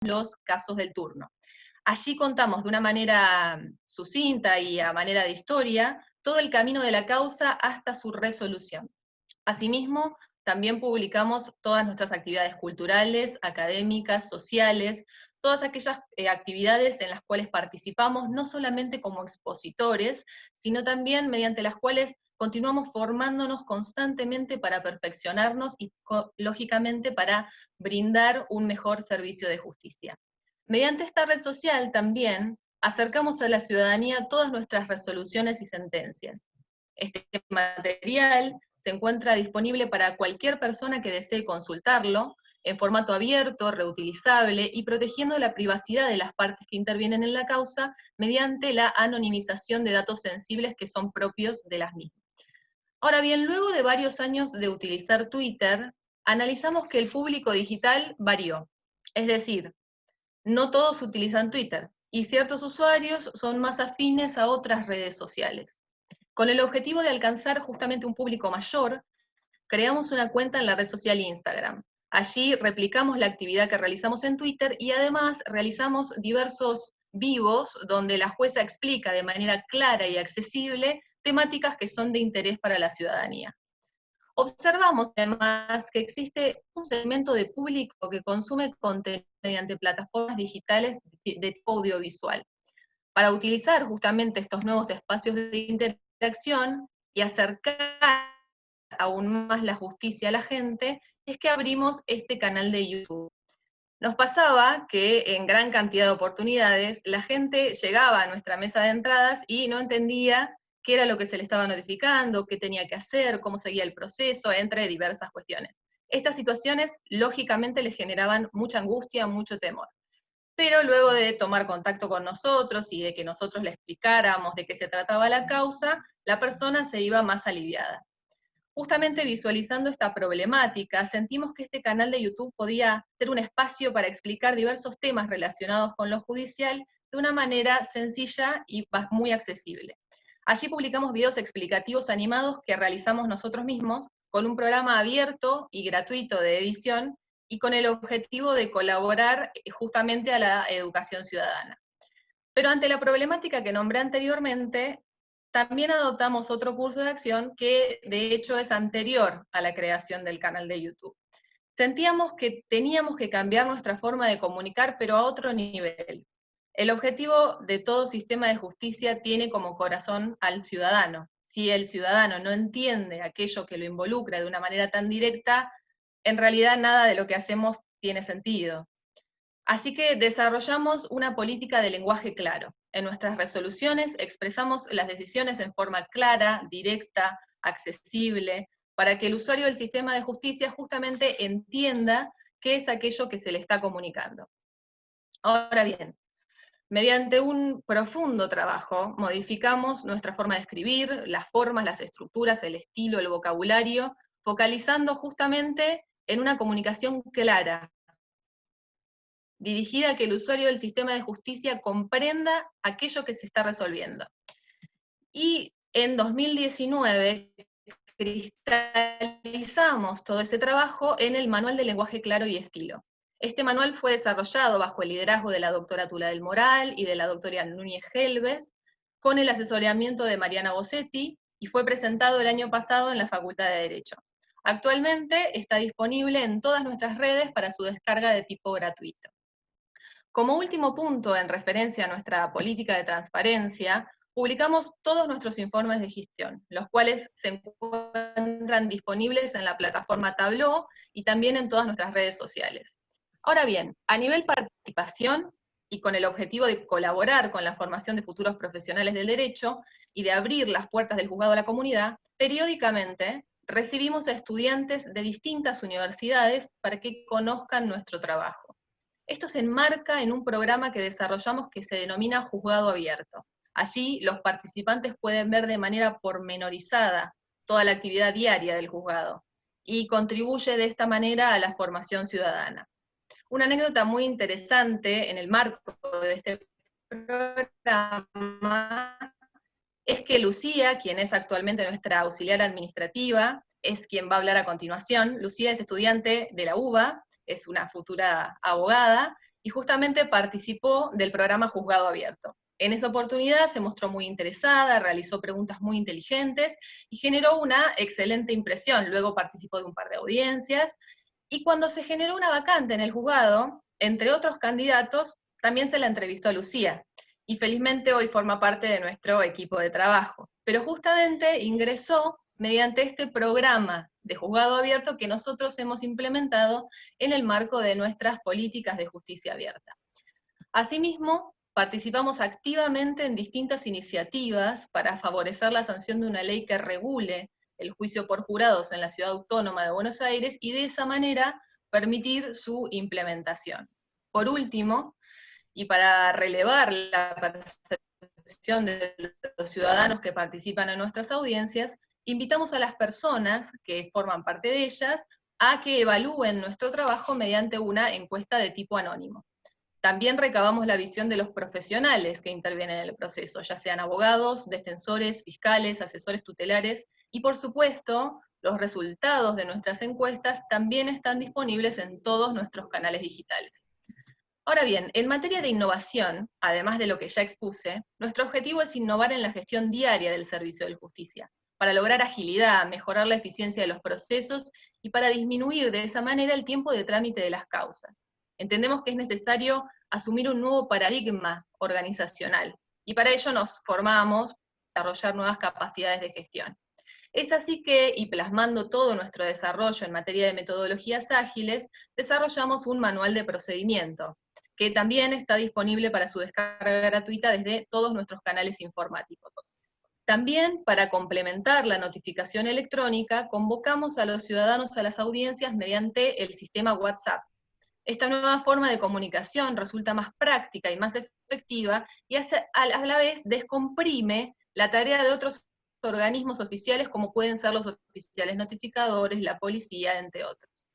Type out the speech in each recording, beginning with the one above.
los casos del turno. Allí contamos de una manera sucinta y a manera de historia todo el camino de la causa hasta su resolución. Asimismo, también publicamos todas nuestras actividades culturales, académicas, sociales, todas aquellas actividades en las cuales participamos, no solamente como expositores, sino también mediante las cuales continuamos formándonos constantemente para perfeccionarnos y, lógicamente, para brindar un mejor servicio de justicia. Mediante esta red social también acercamos a la ciudadanía todas nuestras resoluciones y sentencias. Este material se encuentra disponible para cualquier persona que desee consultarlo, en formato abierto, reutilizable y protegiendo la privacidad de las partes que intervienen en la causa mediante la anonimización de datos sensibles que son propios de las mismas. Ahora bien, luego de varios años de utilizar Twitter, analizamos que el público digital varió. Es decir, no todos utilizan Twitter, y ciertos usuarios son más afines a otras redes sociales. Con el objetivo de alcanzar justamente un público mayor, creamos una cuenta en la red social Instagram. Allí replicamos la actividad que realizamos en Twitter y además realizamos diversos vivos donde la jueza explica de manera clara y accesible temáticas que son de interés para la ciudadanía. Observamos además que existe un segmento de público que consume contenido mediante plataformas digitales de tipo audiovisual. Para utilizar justamente estos nuevos espacios de interacción y acercar aún más la justicia a la gente, es que abrimos este canal de YouTube. Nos pasaba que en gran cantidad de oportunidades la gente llegaba a nuestra mesa de entradas y no entendía qué era lo que se le estaba notificando, qué tenía que hacer, cómo seguía el proceso, entre diversas cuestiones. Estas situaciones, lógicamente, les generaban mucha angustia, mucho temor. Pero luego de tomar contacto con nosotros y de que nosotros le explicáramos de qué se trataba la causa, la persona se iba más aliviada. Justamente visualizando esta problemática, sentimos que este canal de YouTube podía ser un espacio para explicar diversos temas relacionados con lo judicial de una manera sencilla y muy accesible. Allí publicamos videos explicativos animados que realizamos nosotros mismos con un programa abierto y gratuito de edición y con el objetivo de colaborar justamente a la educación ciudadana. Pero ante la problemática que nombré anteriormente, también adoptamos otro curso de acción que de hecho es anterior a la creación del canal de YouTube. Sentíamos que teníamos que cambiar nuestra forma de comunicar, pero a otro nivel. El objetivo de todo sistema de justicia tiene como corazón al ciudadano. Si el ciudadano no entiende aquello que lo involucra de una manera tan directa, en realidad nada de lo que hacemos tiene sentido. Así que desarrollamos una política de lenguaje claro. En nuestras resoluciones expresamos las decisiones en forma clara, directa, accesible, para que el usuario del sistema de justicia justamente entienda qué es aquello que se le está comunicando. Ahora bien, mediante un profundo trabajo, modificamos nuestra forma de escribir, las formas, las estructuras, el estilo, el vocabulario, focalizando justamente en una comunicación clara, dirigida a que el usuario del sistema de justicia comprenda aquello que se está resolviendo. Y en 2019 cristalizamos todo ese trabajo en el Manual de Lenguaje Claro y Estilo. Este manual fue desarrollado bajo el liderazgo de la doctora Tula del Moral y de la doctora Núñez Gelbes, con el asesoramiento de Mariana Bossetti, y fue presentado el año pasado en la Facultad de Derecho. Actualmente está disponible en todas nuestras redes para su descarga de tipo gratuito. Como último punto en referencia a nuestra política de transparencia, publicamos todos nuestros informes de gestión, los cuales se encuentran disponibles en la plataforma Tableau y también en todas nuestras redes sociales. Ahora bien, a nivel participación y con el objetivo de colaborar con la formación de futuros profesionales del derecho y de abrir las puertas del juzgado a la comunidad, periódicamente recibimos a estudiantes de distintas universidades para que conozcan nuestro trabajo. Esto se enmarca en un programa que desarrollamos que se denomina Juzgado Abierto. Allí los participantes pueden ver de manera pormenorizada toda la actividad diaria del juzgado y contribuye de esta manera a la formación ciudadana. Una anécdota muy interesante en el marco de este programa es que Lucía, quien es actualmente nuestra auxiliar administrativa, es quien va a hablar a continuación. Lucía es estudiante de la UBA, es una futura abogada, y justamente participó del programa Juzgado Abierto. En esa oportunidad se mostró muy interesada, realizó preguntas muy inteligentes y generó una excelente impresión. Luego participó de un par de audiencias, y cuando se generó una vacante en el juzgado, entre otros candidatos, también se la entrevistó a Lucía, y felizmente hoy forma parte de nuestro equipo de trabajo. Pero justamente ingresó mediante este programa de juzgado abierto que nosotros hemos implementado en el marco de nuestras políticas de justicia abierta. Asimismo, participamos activamente en distintas iniciativas para favorecer la sanción de una ley que regule el juicio por jurados en la Ciudad Autónoma de Buenos Aires y de esa manera permitir su implementación. Por último, y para relevar la percepción de los ciudadanos que participan en nuestras audiencias, invitamos a las personas que forman parte de ellas a que evalúen nuestro trabajo mediante una encuesta de tipo anónimo. También recabamos la visión de los profesionales que intervienen en el proceso, ya sean abogados, defensores, fiscales, asesores tutelares, y por supuesto, los resultados de nuestras encuestas también están disponibles en todos nuestros canales digitales. Ahora bien, en materia de innovación, además de lo que ya expuse, nuestro objetivo es innovar en la gestión diaria del servicio de justicia, para lograr agilidad, mejorar la eficiencia de los procesos y para disminuir de esa manera el tiempo de trámite de las causas. Entendemos que es necesario asumir un nuevo paradigma organizacional, y para ello nos formamos, desarrollar nuevas capacidades de gestión. Es así que, y plasmando todo nuestro desarrollo en materia de metodologías ágiles, desarrollamos un manual de procedimiento, que también está disponible para su descarga gratuita desde todos nuestros canales informáticos. También, para complementar la notificación electrónica, convocamos a los ciudadanos a las audiencias mediante el sistema WhatsApp. Esta nueva forma de comunicación resulta más práctica y más efectiva, y a la vez descomprime la tarea de otros organismos oficiales como pueden ser los oficiales notificadores, la policía, entre otros.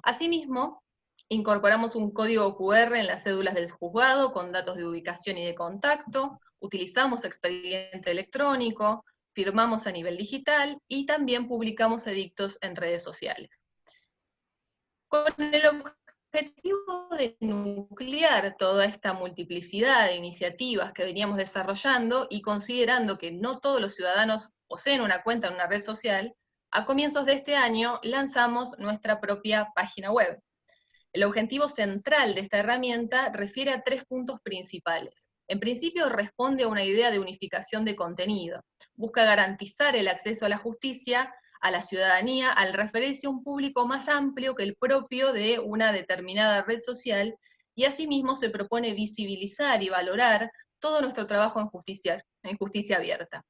Asimismo, incorporamos un código QR en las cédulas del juzgado con datos de ubicación y de contacto, utilizamos expediente electrónico, firmamos a nivel digital y también publicamos edictos en redes sociales. Con el objetivo de nuclear toda esta multiplicidad de iniciativas que veníamos desarrollando y considerando que no todos los ciudadanos poseen una cuenta en una red social, a comienzos de este año lanzamos nuestra propia página web. El objetivo central de esta herramienta refiere a 3 puntos principales. En principio responde a una idea de unificación de contenido. Busca garantizar el acceso a la justicia a la ciudadanía al referirse a un público más amplio que el propio de una determinada red social, y asimismo se propone visibilizar y valorar todo nuestro trabajo en justicia abierta.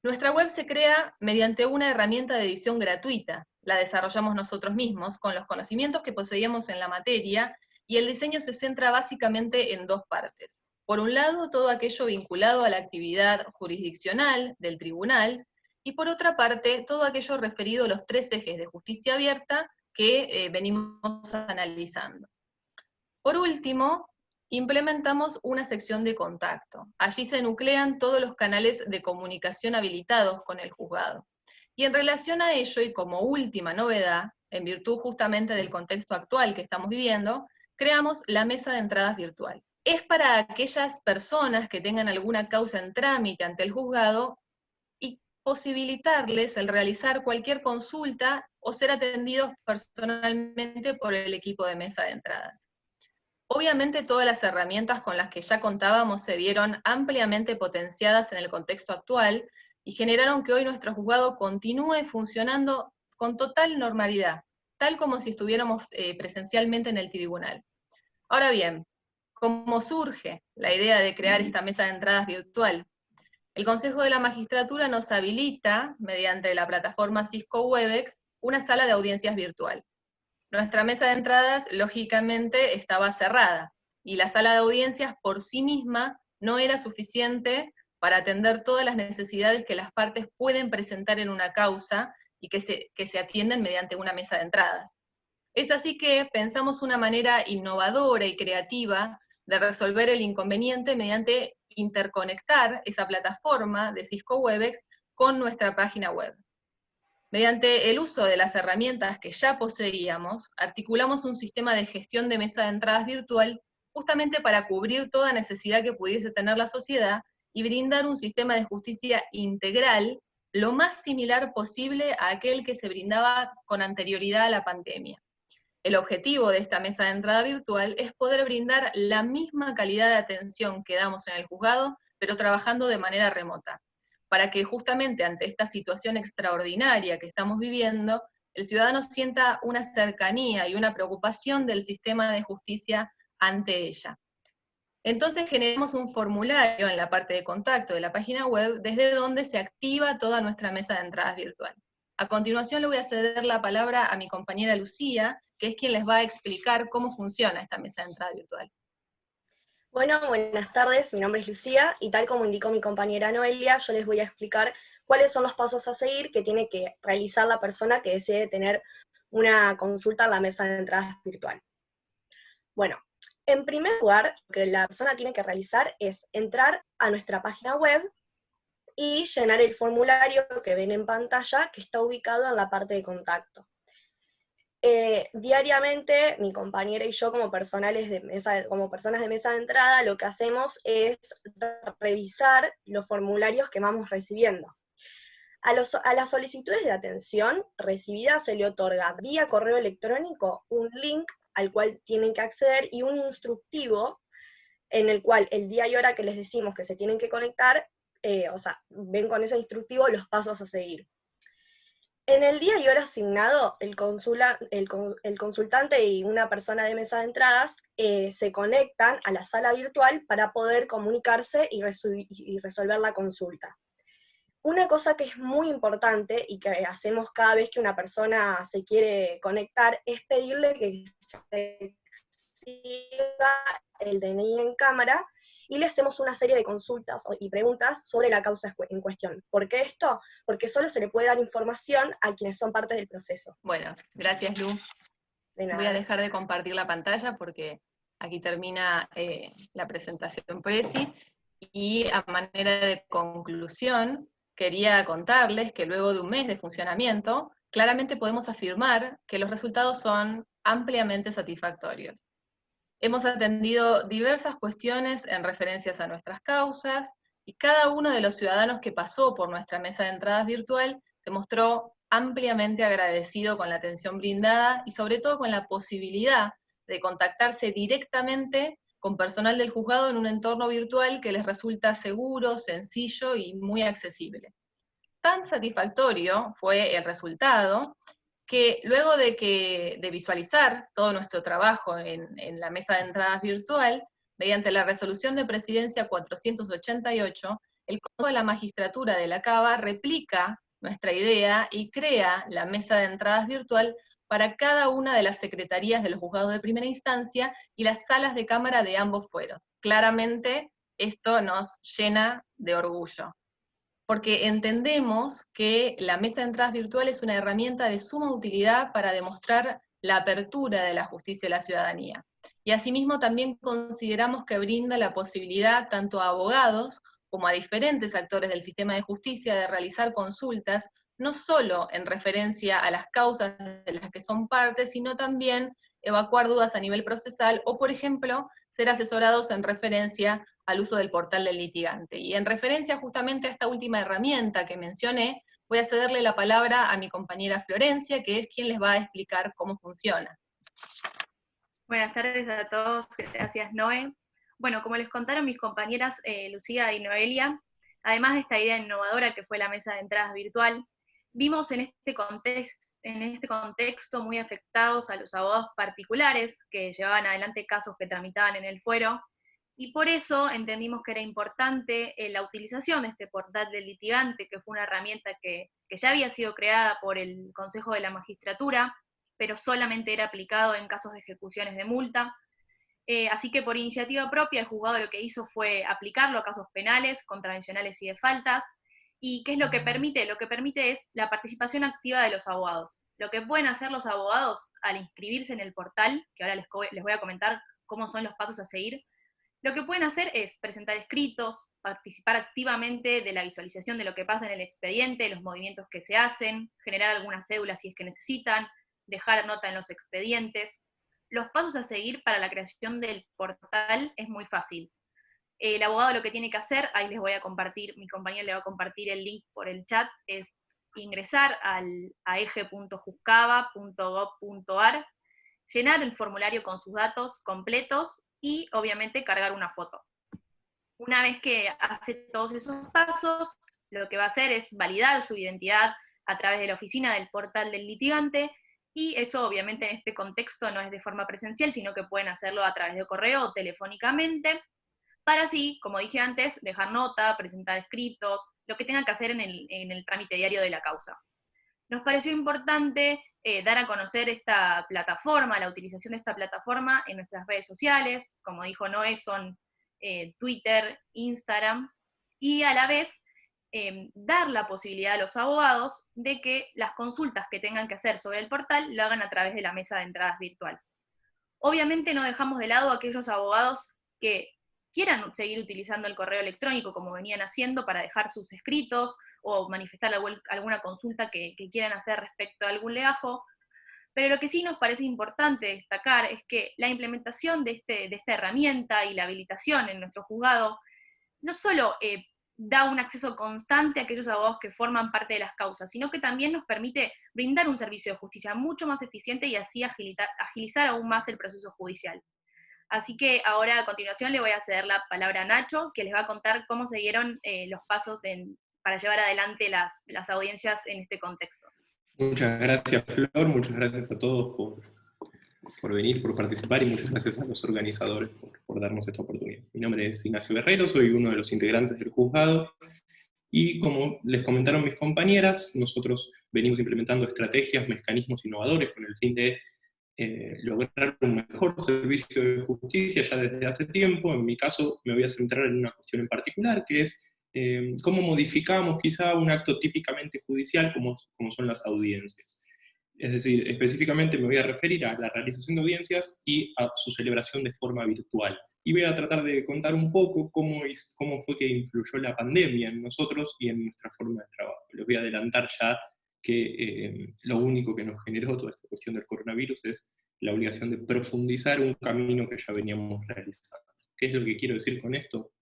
Nuestra web se crea mediante una herramienta de edición gratuita, la desarrollamos nosotros mismos con los conocimientos que poseíamos en la materia, y el diseño se centra básicamente en 2 partes. Por un lado, todo aquello vinculado a la actividad jurisdiccional del tribunal, y por otra parte, todo aquello referido a los 3 ejes de justicia abierta que venimos analizando. Por último, implementamos una sección de contacto. Allí se nuclean todos los canales de comunicación habilitados con el juzgado. Y en relación a ello, y como última novedad, en virtud justamente del contexto actual que estamos viviendo, creamos la mesa de entradas virtual. Es para aquellas personas que tengan alguna causa en trámite ante el juzgado y posibilitarles el realizar cualquier consulta o ser atendidos personalmente por el equipo de mesa de entradas. Obviamente todas las herramientas con las que ya contábamos se vieron ampliamente potenciadas en el contexto actual y generaron que hoy nuestro juzgado continúe funcionando con total normalidad, tal como si estuviéramos presencialmente en el tribunal. Ahora bien, ¿cómo surge la idea de crear esta mesa de entradas virtual? El Consejo de la Magistratura nos habilita, mediante la plataforma Cisco Webex, una sala de audiencias virtual. Nuestra mesa de entradas, lógicamente, estaba cerrada, y la sala de audiencias por sí misma no era suficiente para atender todas las necesidades que las partes pueden presentar en una causa y que se atienden mediante una mesa de entradas. Es así que pensamos una manera innovadora y creativa de resolver el inconveniente mediante interconectar esa plataforma de Cisco Webex con nuestra página web. Mediante el uso de las herramientas que ya poseíamos, articulamos un sistema de gestión de mesa de entradas virtual justamente para cubrir toda necesidad que pudiese tener la sociedad y brindar un sistema de justicia integral lo más similar posible a aquel que se brindaba con anterioridad a la pandemia. El objetivo de esta mesa de entrada virtual es poder brindar la misma calidad de atención que damos en el juzgado, pero trabajando de manera remota, para que justamente ante esta situación extraordinaria que estamos viviendo, el ciudadano sienta una cercanía y una preocupación del sistema de justicia ante ella. Entonces generamos un formulario en la parte de contacto de la página web, desde donde se activa toda nuestra mesa de entradas virtual. A continuación le voy a ceder la palabra a mi compañera Lucía, que es quien les va a explicar cómo funciona esta mesa de entrada virtual. Bueno, buenas tardes, mi nombre es Lucía, y tal como indicó mi compañera Noelia, yo les voy a explicar cuáles son los pasos a seguir que tiene que realizar la persona que desee tener una consulta en la mesa de entradas virtual. Bueno, en primer lugar, lo que la persona tiene que realizar es entrar a nuestra página web y llenar el formulario que ven en pantalla, que está ubicado en la parte de contacto. Diariamente, mi compañera y yo, como personas de mesa de entrada, lo que hacemos es revisar los formularios que vamos recibiendo. A las solicitudes de atención recibidas se le otorga vía correo electrónico un link al cual tienen que acceder y un instructivo en el cual el día y hora que les decimos que se tienen que conectar, ven con ese instructivo los pasos a seguir. En el día y hora asignado, el consultante y una persona de mesa de entradas se conectan a la sala virtual para poder comunicarse y resolver la consulta. Una cosa que es muy importante y que hacemos cada vez que una persona se quiere conectar es pedirle que se exhiba el DNI en cámara y le hacemos una serie de consultas y preguntas sobre la causa en cuestión. ¿Por qué esto? Porque solo se le puede dar información a quienes son parte del proceso. Bueno, gracias Lu. De Voy a nada. dejar de compartir la pantalla porque aquí termina la presentación Presi, y a manera de conclusión quería contarles que luego de un mes de funcionamiento, claramente podemos afirmar que los resultados son ampliamente satisfactorios. Hemos atendido diversas cuestiones en referencias a nuestras causas, y cada uno de los ciudadanos que pasó por nuestra mesa de entradas virtual se mostró ampliamente agradecido con la atención brindada y sobre todo con la posibilidad de contactarse directamente con personal del juzgado en un entorno virtual que les resulta seguro, sencillo y muy accesible. Tan satisfactorio fue el resultado que luego de visualizar todo nuestro trabajo en la mesa de entradas virtual, mediante la resolución de presidencia 488, el Consejo de la Magistratura de la Cava replica nuestra idea y crea la mesa de entradas virtual para cada una de las secretarías de los juzgados de primera instancia y las salas de cámara de ambos fueros. Claramente esto nos llena de orgullo, porque entendemos que la mesa de entradas virtual es una herramienta de suma utilidad para demostrar la apertura de la justicia a la ciudadanía. Y asimismo también consideramos que brinda la posibilidad tanto a abogados como a diferentes actores del sistema de justicia de realizar consultas, no solo en referencia a las causas de las que son partes, sino también evacuar dudas a nivel procesal o, por ejemplo, ser asesorados en referencia al uso del portal del litigante. Y en referencia justamente a esta última herramienta que mencioné, voy a cederle la palabra a mi compañera Florencia, que es quien les va a explicar cómo funciona. Buenas tardes a todos, gracias Noé. Bueno, como les contaron mis compañeras Lucía y Noelia, además de esta idea innovadora que fue la mesa de entradas virtual, vimos en este contexto muy afectados a los abogados particulares que llevaban adelante casos que tramitaban en el fuero, y por eso entendimos que era importante la utilización de este portal del litigante, que fue una herramienta que ya había sido creada por el Consejo de la Magistratura, pero solamente era aplicado en casos de ejecuciones de multa. Así que por iniciativa propia el juzgado lo que hizo fue aplicarlo a casos penales, contravencionales y de faltas. ¿Y qué es lo que permite? Lo que permite es la participación activa de los abogados. Lo que pueden hacer los abogados al inscribirse en el portal, que ahora les voy a comentar cómo son los pasos a seguir, lo que pueden hacer es presentar escritos, participar activamente de la visualización de lo que pasa en el expediente, los movimientos que se hacen, generar alguna cédula si es que necesitan, dejar nota en los expedientes. Los pasos a seguir para la creación del portal es muy fácil. El abogado lo que tiene que hacer, ahí les voy a compartir, mi compañero le va a compartir el link por el chat, es ingresar a eje.juscaba.gov.ar, llenar el formulario con sus datos completos y obviamente cargar una foto. Una vez que hace todos esos pasos, lo que va a hacer es validar su identidad a través de la oficina del portal del litigante, y eso obviamente en este contexto no es de forma presencial, sino que pueden hacerlo a través de correo o telefónicamente, para así, como dije antes, dejar nota, presentar escritos, lo que tengan que hacer en el trámite diario de la causa. Nos pareció importante dar a conocer esta plataforma, la utilización de esta plataforma en nuestras redes sociales, como dijo Noé, son Twitter, Instagram, y a la vez dar la posibilidad a los abogados de que las consultas que tengan que hacer sobre el portal lo hagan a través de la mesa de entradas virtual. Obviamente no dejamos de lado a aquellos abogados que quieran seguir utilizando el correo electrónico como venían haciendo para dejar sus escritos o manifestar alguna consulta que quieran hacer respecto a algún legajo, pero lo que sí nos parece importante destacar es que la implementación de esta herramienta y la habilitación en nuestro juzgado no solo da un acceso constante a aquellos abogados que forman parte de las causas, sino que también nos permite brindar un servicio de justicia mucho más eficiente y así agilizar aún más el proceso judicial. Así que ahora a continuación le voy a ceder la palabra a Nacho, que les va a contar cómo se dieron los pasos para llevar adelante las audiencias en este contexto. Muchas gracias, Flor, muchas gracias a todos por venir, por participar, y muchas gracias a los organizadores por darnos esta oportunidad. Mi nombre es Ignacio Guerrero, soy uno de los integrantes del juzgado, y como les comentaron mis compañeras, nosotros venimos implementando estrategias, mecanismos innovadores con el fin de lograr un mejor servicio de justicia ya desde hace tiempo. En mi caso me voy a centrar en una cuestión en particular, que es cómo modificamos quizá un acto típicamente judicial como son las audiencias. Es decir, específicamente me voy a referir a la realización de audiencias y a su celebración de forma virtual. Y voy a tratar de contar un poco cómo fue que influyó la pandemia en nosotros y en nuestra forma de trabajo. Les voy a adelantar ya que lo único que nos generó toda esta cuestión del coronavirus es la obligación de profundizar un camino que ya veníamos realizando. ¿Qué es lo que quiero decir con esto?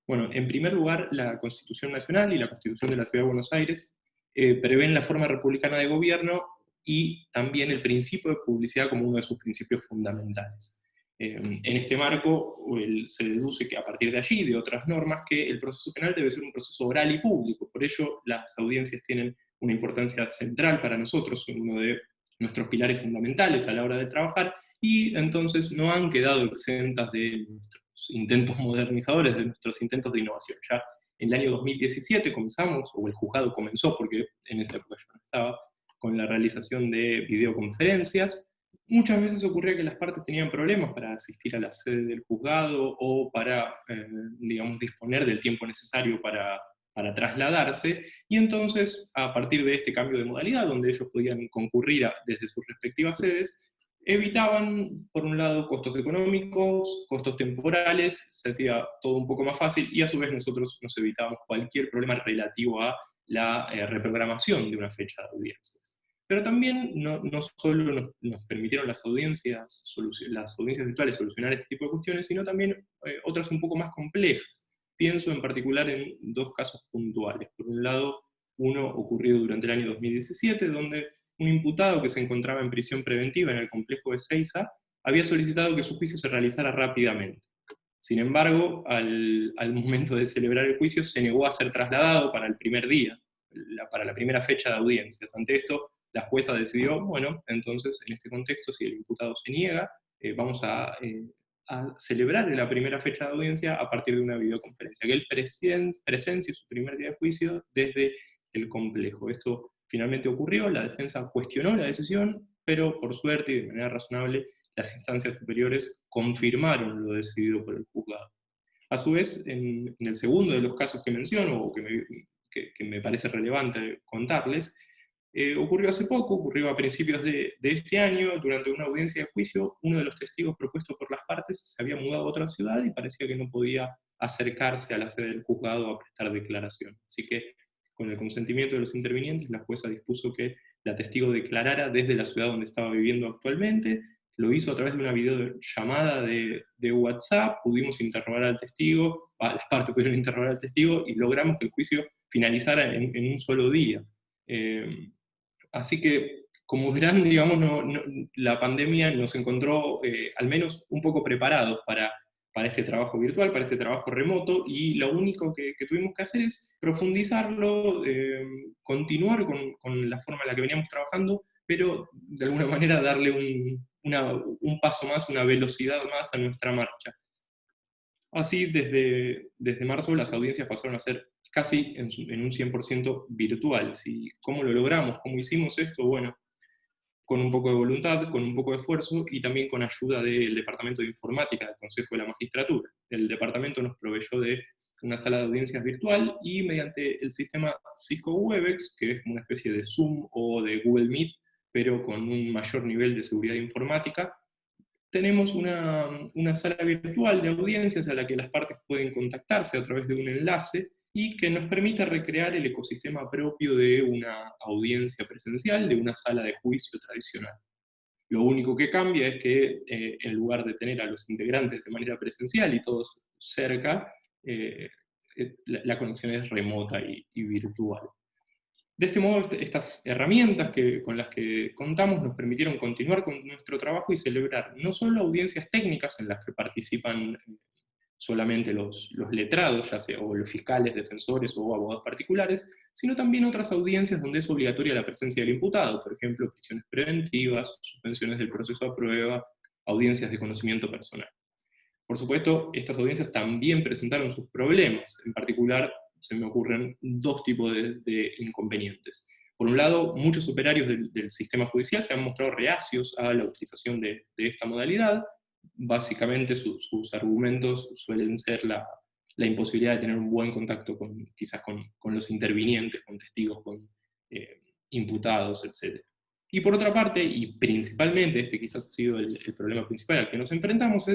Bueno, en primer lugar, la Constitución Nacional y la Constitución de la Ciudad de Buenos Aires prevén la forma republicana de gobierno y también el principio de publicidad como uno de sus principios fundamentales. En este marco se deduce que a partir de allí, de otras normas, que el proceso penal debe ser un proceso oral y público. Por ello, las audiencias tienen una importancia central para nosotros, uno de nuestros pilares fundamentales a la hora de trabajar, y entonces no han quedado exentas de nuestros intentos modernizadores, de nuestros intentos de innovación. Ya en el año 2017 comenzamos, o el juzgado comenzó, porque en esa época yo no estaba, con la realización de videoconferencias. Muchas veces ocurría que las partes tenían problemas para asistir a la sede del juzgado o para, digamos, disponer del tiempo necesario para trasladarse, y entonces, a partir de este cambio de modalidad, donde ellos podían concurrir desde sus respectivas sedes, evitaban, por un lado, costos económicos, costos temporales, se hacía todo un poco más fácil, y a su vez nosotros nos evitábamos cualquier problema relativo a la reprogramación de una fecha de audiencias. Pero también no solo nos permitieron las audiencias virtuales solucionar este tipo de cuestiones, sino también otras un poco más complejas. Pienso en particular en dos casos puntuales. Por un lado, uno ocurrido durante el año 2017, donde un imputado que se encontraba en prisión preventiva en el complejo de Ezeiza había solicitado que su juicio se realizara rápidamente. Sin embargo, al momento de celebrar el juicio, se negó a ser trasladado para el primer día, para la primera fecha de audiencias. Ante esto, la jueza decidió, bueno, entonces, en este contexto, si el imputado se niega, vamos a celebrar la primera fecha de audiencia a partir de una videoconferencia, que él presencie su primer día de juicio desde el complejo. Esto finalmente ocurrió, la defensa cuestionó la decisión, pero por suerte y de manera razonable, las instancias superiores confirmaron lo decidido por el juzgado. A su vez, en el segundo de los casos que menciono, o que me parece relevante contarles, ocurrió hace poco, ocurrió a principios de este año. Durante una audiencia de juicio, uno de los testigos propuestos por las partes se había mudado a otra ciudad y parecía que no podía acercarse a la sede del juzgado a prestar declaración. Así que, con el consentimiento de los intervinientes, la jueza dispuso que la testigo declarara desde la ciudad donde estaba viviendo actualmente, lo hizo a través de una videollamada de WhatsApp, pudimos interrogar al testigo, las partes pudieron interrogar al testigo, y logramos que el juicio finalizara en un solo día. Así que, como verán, digamos, la pandemia nos encontró al menos un poco preparados para este trabajo virtual, para este trabajo remoto, y lo único que tuvimos que hacer es profundizarlo, continuar con la forma en la que veníamos trabajando, pero de alguna manera darle un paso más, una velocidad más a nuestra marcha. Así, desde marzo las audiencias pasaron a ser casi en un 100% virtuales. ¿Y cómo lo logramos? ¿Cómo hicimos esto? Bueno, con un poco de voluntad, con un poco de esfuerzo, y también con ayuda del Departamento de Informática del Consejo de la Magistratura. El departamento nos proveyó de una sala de audiencias virtual, y mediante el sistema Cisco Webex, que es como una especie de Zoom o de Google Meet, pero con un mayor nivel de seguridad informática, tenemos una sala virtual de audiencias a la que las partes pueden contactarse a través de un enlace, y que nos permite recrear el ecosistema propio de una audiencia presencial, de una sala de juicio tradicional. Lo único que cambia es que en lugar de tener a los integrantes de manera presencial y todos cerca, la conexión es remota y virtual. De este modo, estas herramientas con las que contamos nos permitieron continuar con nuestro trabajo y celebrar no solo audiencias técnicas en las que participan solamente los letrados, ya sea o los fiscales, defensores o abogados particulares, sino también otras audiencias donde es obligatoria la presencia del imputado, por ejemplo, prisiones preventivas, suspensiones del proceso a prueba, audiencias de conocimiento personal. Por supuesto, estas audiencias también presentaron sus problemas. En particular, se me ocurren dos tipos de inconvenientes. Por un lado, muchos operarios del sistema judicial se han mostrado reacios a la utilización de esta modalidad. Básicamente sus argumentos suelen ser la imposibilidad de tener un buen contacto quizás con los intervinientes, con testigos, con imputados, etc. Y por otra parte, y principalmente, este quizás ha sido el problema principal al que nos enfrentamos,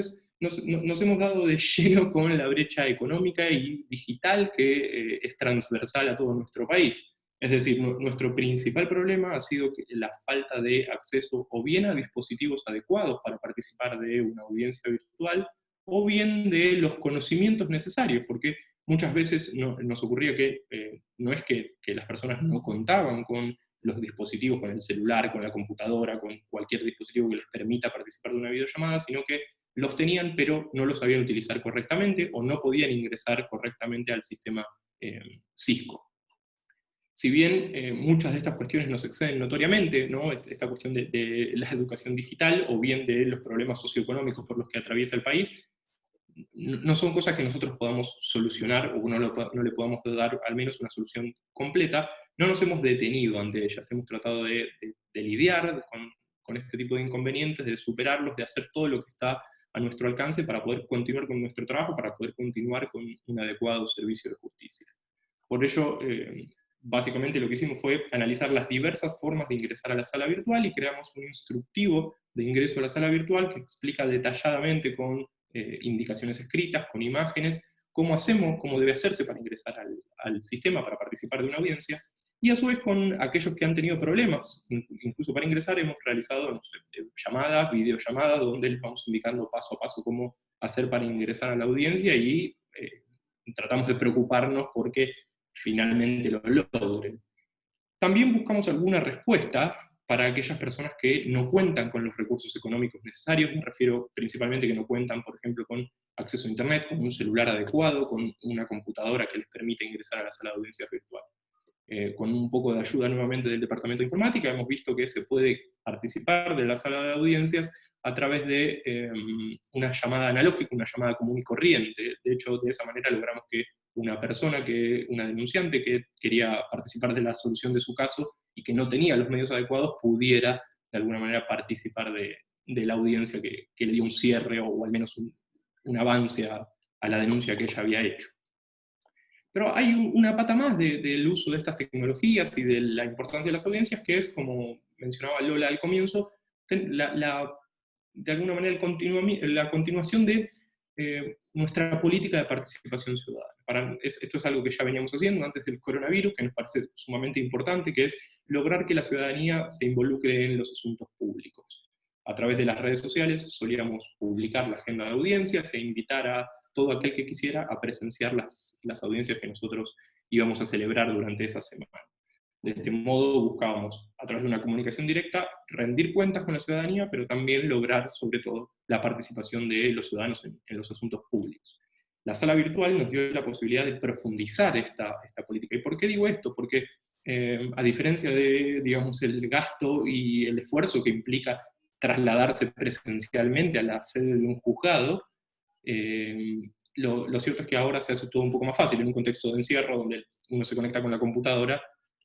nos hemos dado de lleno con la brecha económica y digital que es transversal a todo nuestro país. Es decir, nuestro principal problema ha sido la falta de acceso o bien a dispositivos adecuados para participar de una audiencia virtual, o bien de los conocimientos necesarios, porque muchas veces nos ocurría que no es que las personas no contaban con los dispositivos, con el celular, con la computadora, con cualquier dispositivo que les permita participar de una videollamada, sino que los tenían pero no los sabían utilizar correctamente, o no podían ingresar correctamente al sistema Cisco. Si bien muchas de estas cuestiones nos exceden notoriamente, ¿no? Esta cuestión de la educación digital, o bien de los problemas socioeconómicos por los que atraviesa el país, no son cosas que nosotros podamos solucionar, o no le podamos dar al menos una solución completa. No nos hemos detenido ante ellas, hemos tratado de lidiar con este tipo de inconvenientes, de superarlos, de hacer todo lo que está a nuestro alcance para poder continuar con nuestro trabajo, para poder continuar con un adecuado servicio de justicia. Por ello, básicamente lo que hicimos fue analizar las diversas formas de ingresar a la sala virtual, y creamos un instructivo de ingreso a la sala virtual que explica detalladamente con indicaciones escritas, con imágenes, cómo debe hacerse para ingresar al sistema, para participar de una audiencia, y a su vez con aquellos que han tenido problemas, incluso para ingresar, hemos realizado llamadas, videollamadas, donde les vamos indicando paso a paso cómo hacer para ingresar a la audiencia, y tratamos de preocuparnos porque finalmente lo logren. También buscamos alguna respuesta para aquellas personas que no cuentan con los recursos económicos necesarios. Me refiero principalmente que no cuentan, por ejemplo, con acceso a Internet, con un celular adecuado, con una computadora que les permita ingresar a la sala de audiencias virtual. Con un poco de ayuda nuevamente del Departamento de Informática, hemos visto que se puede participar de la sala de audiencias a través de una llamada analógica, una llamada común y corriente. De hecho, de esa manera logramos que una denunciante que quería participar de la solución de su caso y que no tenía los medios adecuados, pudiera de alguna manera participar de la audiencia que le dio un cierre, o al menos un avance a la denuncia que ella había hecho. Pero hay una pata más del uso de estas tecnologías y de la importancia de las audiencias, que es, como mencionaba Lola al comienzo, de alguna manera la continuación de nuestra política de participación ciudadana. Esto es algo que ya veníamos haciendo antes del coronavirus, que nos parece sumamente importante, que es lograr que la ciudadanía se involucre en los asuntos públicos. a través de las redes sociales solíamos publicar la agenda de audiencias e invitar a todo aquel que quisiera a presenciar las audiencias que nosotros íbamos a celebrar durante esa semana. De este modo buscábamos, a través de una comunicación directa, rendir cuentas con la ciudadanía, pero también lograr, sobre todo, la participación de los ciudadanos en los asuntos públicos. La sala virtual nos dio la posibilidad de profundizar esta política. ¿Y por qué digo esto? Porque a diferencia de, digamos, el gasto y el esfuerzo que implica trasladarse presencialmente a la sede de un juzgado, lo cierto es que ahora se hace todo un poco más fácil, en un contexto de encierro donde uno se conecta con la computadora,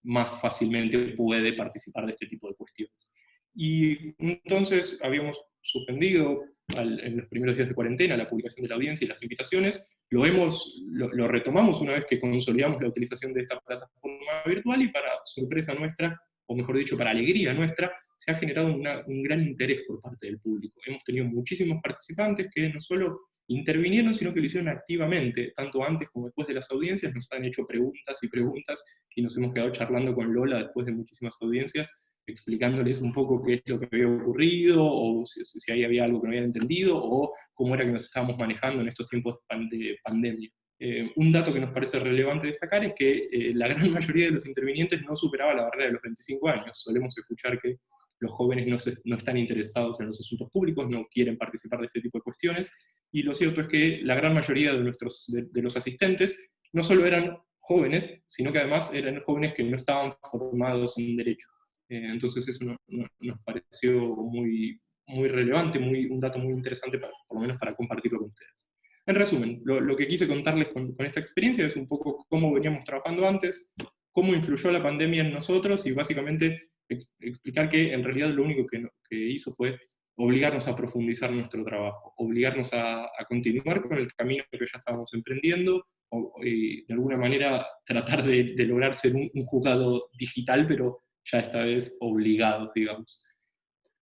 más fácilmente puede participar de este tipo de cuestiones. Y entonces habíamos suspendido en los primeros días de cuarentena la publicación de la audiencia y las invitaciones, lo retomamos una vez que consolidamos la utilización de esta plataforma virtual, y para sorpresa nuestra, o mejor dicho, para alegría nuestra, se ha generado un gran interés por parte del público. Hemos tenido muchísimos participantes que no solo intervinieron, sino que lo hicieron activamente, tanto antes como después de las audiencias. Nos han hecho preguntas y preguntas, y nos hemos quedado charlando con Lola después de muchísimas audiencias, explicándoles un poco qué es lo que había ocurrido, o si ahí había algo que no habían entendido, o cómo era que nos estábamos manejando en estos tiempos de pandemia. Un dato que nos parece relevante destacar es que la gran mayoría de los intervinientes no superaba la barrera de los 25 años. Solemos escuchar que los jóvenes no están interesados en los asuntos públicos, no quieren participar de este tipo de cuestiones, y lo cierto es que la gran mayoría de los asistentes no solo eran jóvenes, sino que además eran jóvenes que no estaban formados en derecho. Entonces eso nos pareció muy relevante, un dato muy interesante, por lo menos para compartirlo con ustedes. En resumen, lo que quise contarles con esta experiencia es un poco cómo veníamos trabajando antes, cómo influyó la pandemia en nosotros, y básicamente explicar que en realidad lo único que hizo fue obligarnos a profundizar nuestro trabajo, obligarnos a continuar con el camino que ya estábamos emprendiendo, y de alguna manera tratar de lograr ser un juzgado digital, pero ya esta vez obligados, digamos.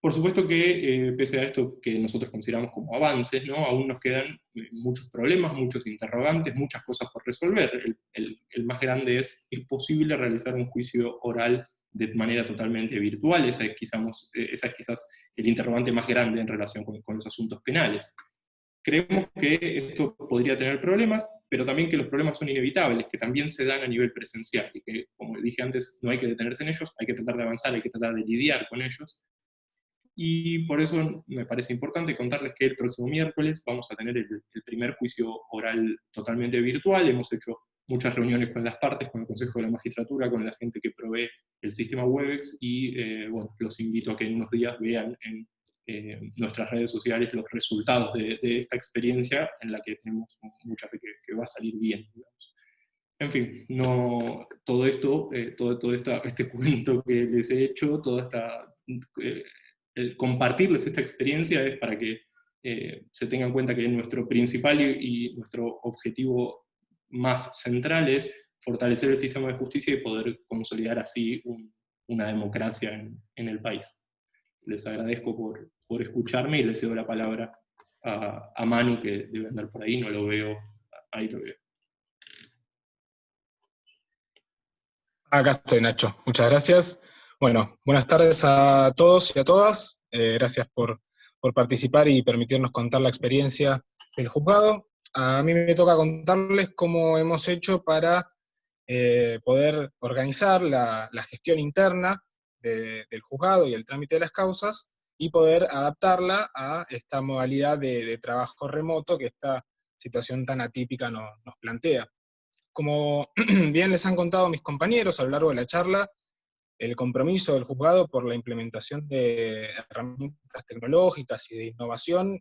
Por supuesto que, pese a esto que nosotros consideramos como avances, ¿no?, aún nos quedan muchos problemas, muchos interrogantes, muchas cosas por resolver. El más grande ¿es posible realizar un juicio oral de manera totalmente virtual? Esa es quizás el interrogante más grande en relación con los asuntos penales. Creemos que esto podría tener problemas, pero también que los problemas son inevitables, que también se dan a nivel presencial, y que, como dije antes, no hay que detenerse en ellos, hay que tratar de avanzar, hay que tratar de lidiar con ellos. Y por eso me parece importante contarles que el próximo miércoles vamos a tener el primer juicio oral totalmente virtual. Hemos hecho muchas reuniones con las partes, con el Consejo de la Magistratura, con la gente que provee el sistema Webex, y bueno, los invito a que en unos días vean en nuestras redes sociales los resultados de esta experiencia, en la que tenemos mucha fe que va a salir bien, digamos. En fin, todo esto, este cuento que les he hecho, toda esta... el compartirles esta experiencia es para que se tengan en cuenta que nuestro principal y nuestro objetivo más central es fortalecer el sistema de justicia y poder consolidar así una democracia en el país. Les agradezco por escucharme, y les cedo la palabra a Manu, que debe andar por ahí, no lo veo, ahí lo veo. Acá estoy, Nacho. Muchas gracias. Bueno, buenas tardes a todos y a todas. Gracias por participar y permitirnos contar la experiencia del juzgado. A mí me toca contarles cómo hemos hecho para poder organizar la gestión interna del juzgado y el trámite de las causas, y poder adaptarla a esta modalidad de trabajo remoto que esta situación tan atípica nos plantea. Como bien les han contado mis compañeros a lo largo de la charla, el compromiso del juzgado por la implementación de herramientas tecnológicas y de innovación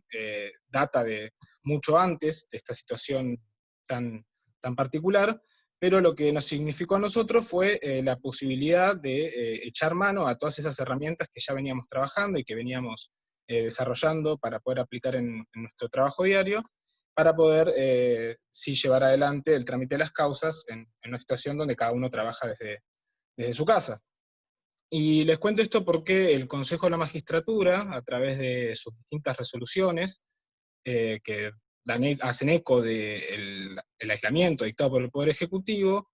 data de mucho antes de esta situación tan particular, pero lo que nos significó a nosotros fue la posibilidad de echar mano a todas esas herramientas que ya veníamos trabajando y que veníamos desarrollando para poder aplicar en nuestro trabajo diario, para poder sí llevar adelante el trámite de las causas en una situación donde cada uno trabaja desde su casa. Y les cuento esto porque el Consejo de la Magistratura, a través de sus distintas resoluciones, que hacen eco del aislamiento dictado por el Poder Ejecutivo,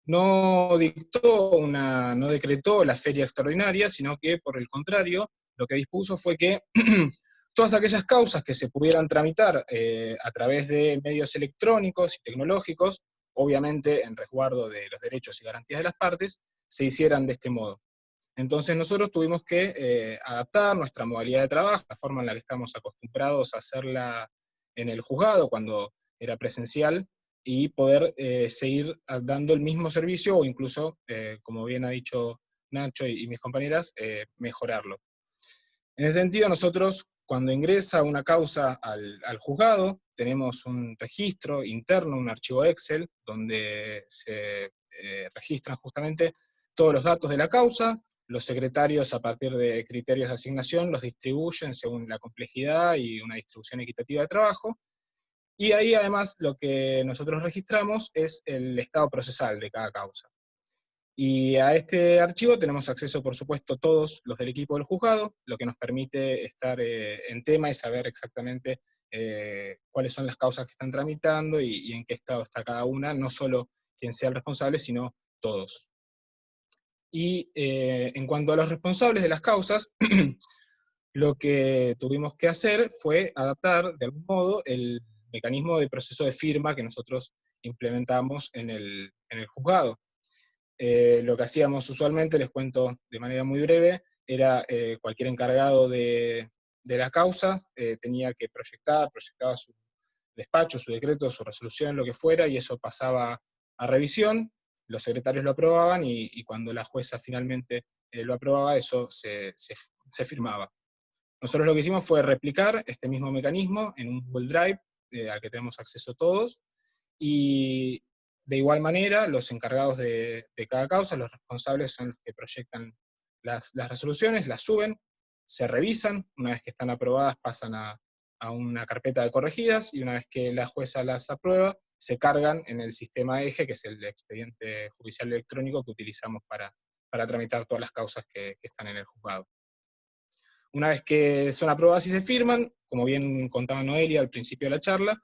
no decretó la feria extraordinaria, sino que, por el contrario, lo que dispuso fue que todas aquellas causas que se pudieran tramitar a través de medios electrónicos y tecnológicos, obviamente en resguardo de los derechos y garantías de las partes, se hicieran de este modo. Entonces nosotros tuvimos que adaptar nuestra modalidad de trabajo, la forma en la que estamos acostumbrados a hacerla en el juzgado cuando era presencial, y poder seguir dando el mismo servicio o incluso, como bien ha dicho Nacho y mis compañeras, mejorarlo. En ese sentido, nosotros cuando ingresa una causa al juzgado, tenemos un registro interno, un archivo Excel, donde se registran justamente todos los datos de la causa. Los secretarios, a partir de criterios de asignación, los distribuyen según la complejidad y una distribución equitativa de trabajo. Y ahí además lo que nosotros registramos es el estado procesal de cada causa. Y a este archivo tenemos acceso, por supuesto, todos los del equipo del juzgado, lo que nos permite estar en tema y saber exactamente cuáles son las causas que están tramitando y en qué estado está cada una, no solo quien sea el responsable, sino todos. Y en cuanto a los responsables de las causas, lo que tuvimos que hacer fue adaptar, de algún modo, el mecanismo de proceso de firma que nosotros implementamos en el juzgado. Lo que hacíamos usualmente, les cuento de manera muy breve, era cualquier encargado de la causa tenía que proyectaba su despacho, su decreto, su resolución, lo que fuera, y eso pasaba a revisión, los secretarios lo aprobaban, y cuando la jueza finalmente lo aprobaba, eso se firmaba. Nosotros lo que hicimos fue replicar este mismo mecanismo en un Google Drive al que tenemos acceso todos, y de igual manera los encargados de cada causa, los responsables, son los que proyectan las resoluciones, las suben, se revisan, una vez que están aprobadas pasan a una carpeta de corregidas, y una vez que la jueza las aprueba, se cargan en el sistema EGE, que es el expediente judicial electrónico que utilizamos para tramitar todas las causas que están en el juzgado. Una vez que son aprobadas y se firman, como bien contaba Noelia al principio de la charla,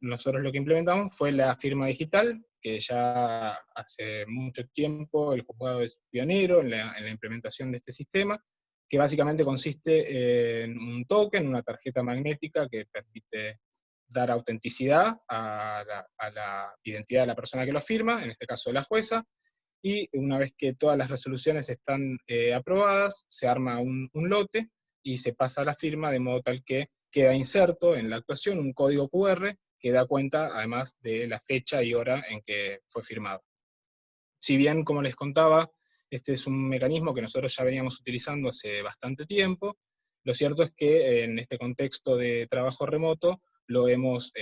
nosotros lo que implementamos fue la firma digital, que ya hace mucho tiempo el juzgado es pionero en la implementación de este sistema, que básicamente consiste en un token, una tarjeta magnética que permite dar autenticidad a la identidad de la persona que lo firma, en este caso la jueza, y una vez que todas las resoluciones están aprobadas, se arma un lote y se pasa a la firma, de modo tal que queda inserto en la actuación un código QR que da cuenta además de la fecha y hora en que fue firmado. Si bien, como les contaba, este es un mecanismo que nosotros ya veníamos utilizando hace bastante tiempo, lo cierto es que en este contexto de trabajo remoto lo hemos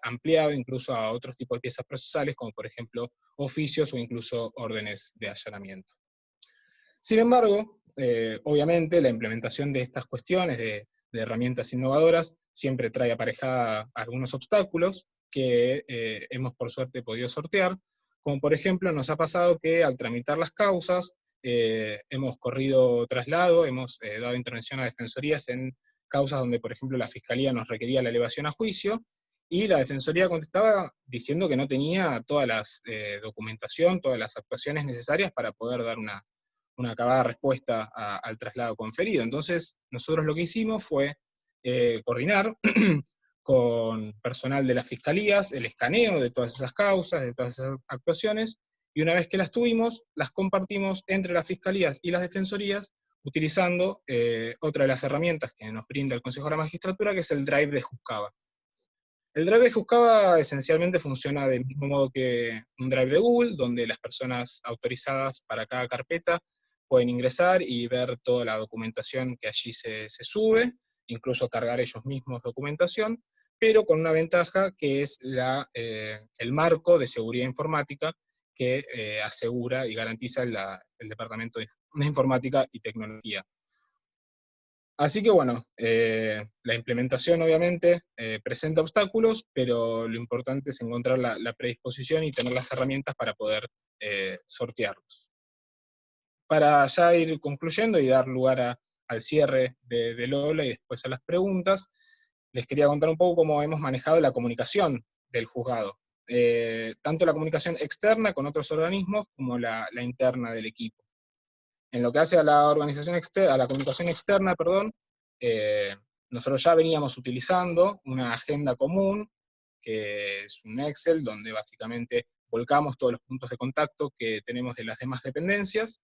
ampliado incluso a otros tipos de piezas procesales, como por ejemplo oficios o incluso órdenes de allanamiento. Sin embargo, obviamente la implementación de estas cuestiones de herramientas innovadoras siempre trae aparejada algunos obstáculos que hemos por suerte podido sortear, como por ejemplo nos ha pasado que al tramitar las causas hemos corrido traslado, hemos dado intervención a defensorías en causas donde por ejemplo la Fiscalía nos requería la elevación a juicio, y la Defensoría contestaba diciendo que no tenía toda la documentación, todas las actuaciones necesarias para poder dar una acabada respuesta al traslado conferido. Entonces, nosotros lo que hicimos fue coordinar con personal de las fiscalías el escaneo de todas esas causas, de todas esas actuaciones, y una vez que las tuvimos, las compartimos entre las fiscalías y las defensorías, utilizando otra de las herramientas que nos brinda el Consejo de la Magistratura, que es el Drive de Juzcaba. El Drive de Juzcaba esencialmente funciona del mismo modo que un Drive de Google, donde las personas autorizadas para cada carpeta pueden ingresar y ver toda la documentación que allí se sube, incluso cargar ellos mismos documentación, pero con una ventaja que es el marco de seguridad informática que asegura y garantiza el Departamento de Informática y Tecnología. Así que bueno, la implementación obviamente presenta obstáculos, pero lo importante es encontrar la predisposición y tener las herramientas para poder sortearlos. Para ya ir concluyendo y dar lugar al cierre de Lola y después a las preguntas, les quería contar un poco cómo hemos manejado la comunicación del juzgado. Tanto la comunicación externa con otros organismos como la interna del equipo. En lo que hace a la organización externa, a la comunicación externa, perdón, nosotros ya veníamos utilizando una agenda común, que es un Excel, donde básicamente volcamos todos los puntos de contacto que tenemos de las demás dependencias,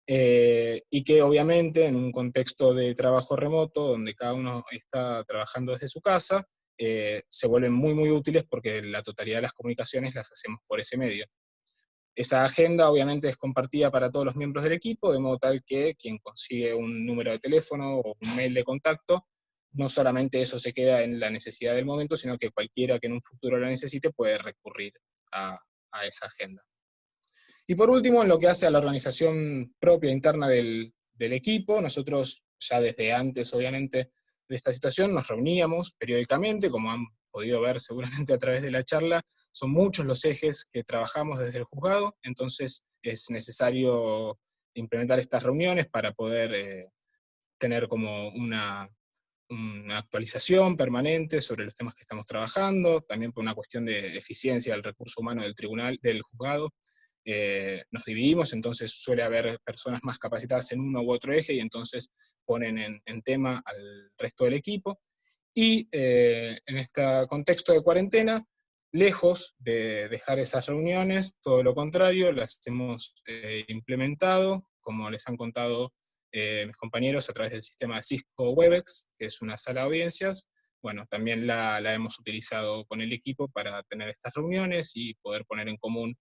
y que obviamente en un contexto de trabajo remoto, donde cada uno está trabajando desde su casa, se vuelven muy, muy útiles porque la totalidad de las comunicaciones las hacemos por ese medio. Esa agenda obviamente es compartida para todos los miembros del equipo, de modo tal que quien consigue un número de teléfono o un mail de contacto, no solamente eso se queda en la necesidad del momento, sino que cualquiera que en un futuro la necesite puede recurrir a esa agenda. Y por último, en lo que hace a la organización propia interna del equipo, nosotros ya desde antes, obviamente, de esta situación, nos reuníamos periódicamente, como han podido ver seguramente a través de la charla, son muchos los ejes que trabajamos desde el juzgado, entonces es necesario implementar estas reuniones para poder tener como una actualización permanente sobre los temas que estamos trabajando, también por una cuestión de eficiencia del recurso humano del tribunal, del juzgado. Nos dividimos, entonces suele haber personas más capacitadas en uno u otro eje, y entonces ponen en tema al resto del equipo. Y en este contexto de cuarentena, lejos de dejar esas reuniones, todo lo contrario, las hemos implementado, como les han contado mis compañeros, a través del sistema Cisco Webex, que es una sala de audiencias. Bueno, también la hemos utilizado con el equipo para tener estas reuniones y poder poner en común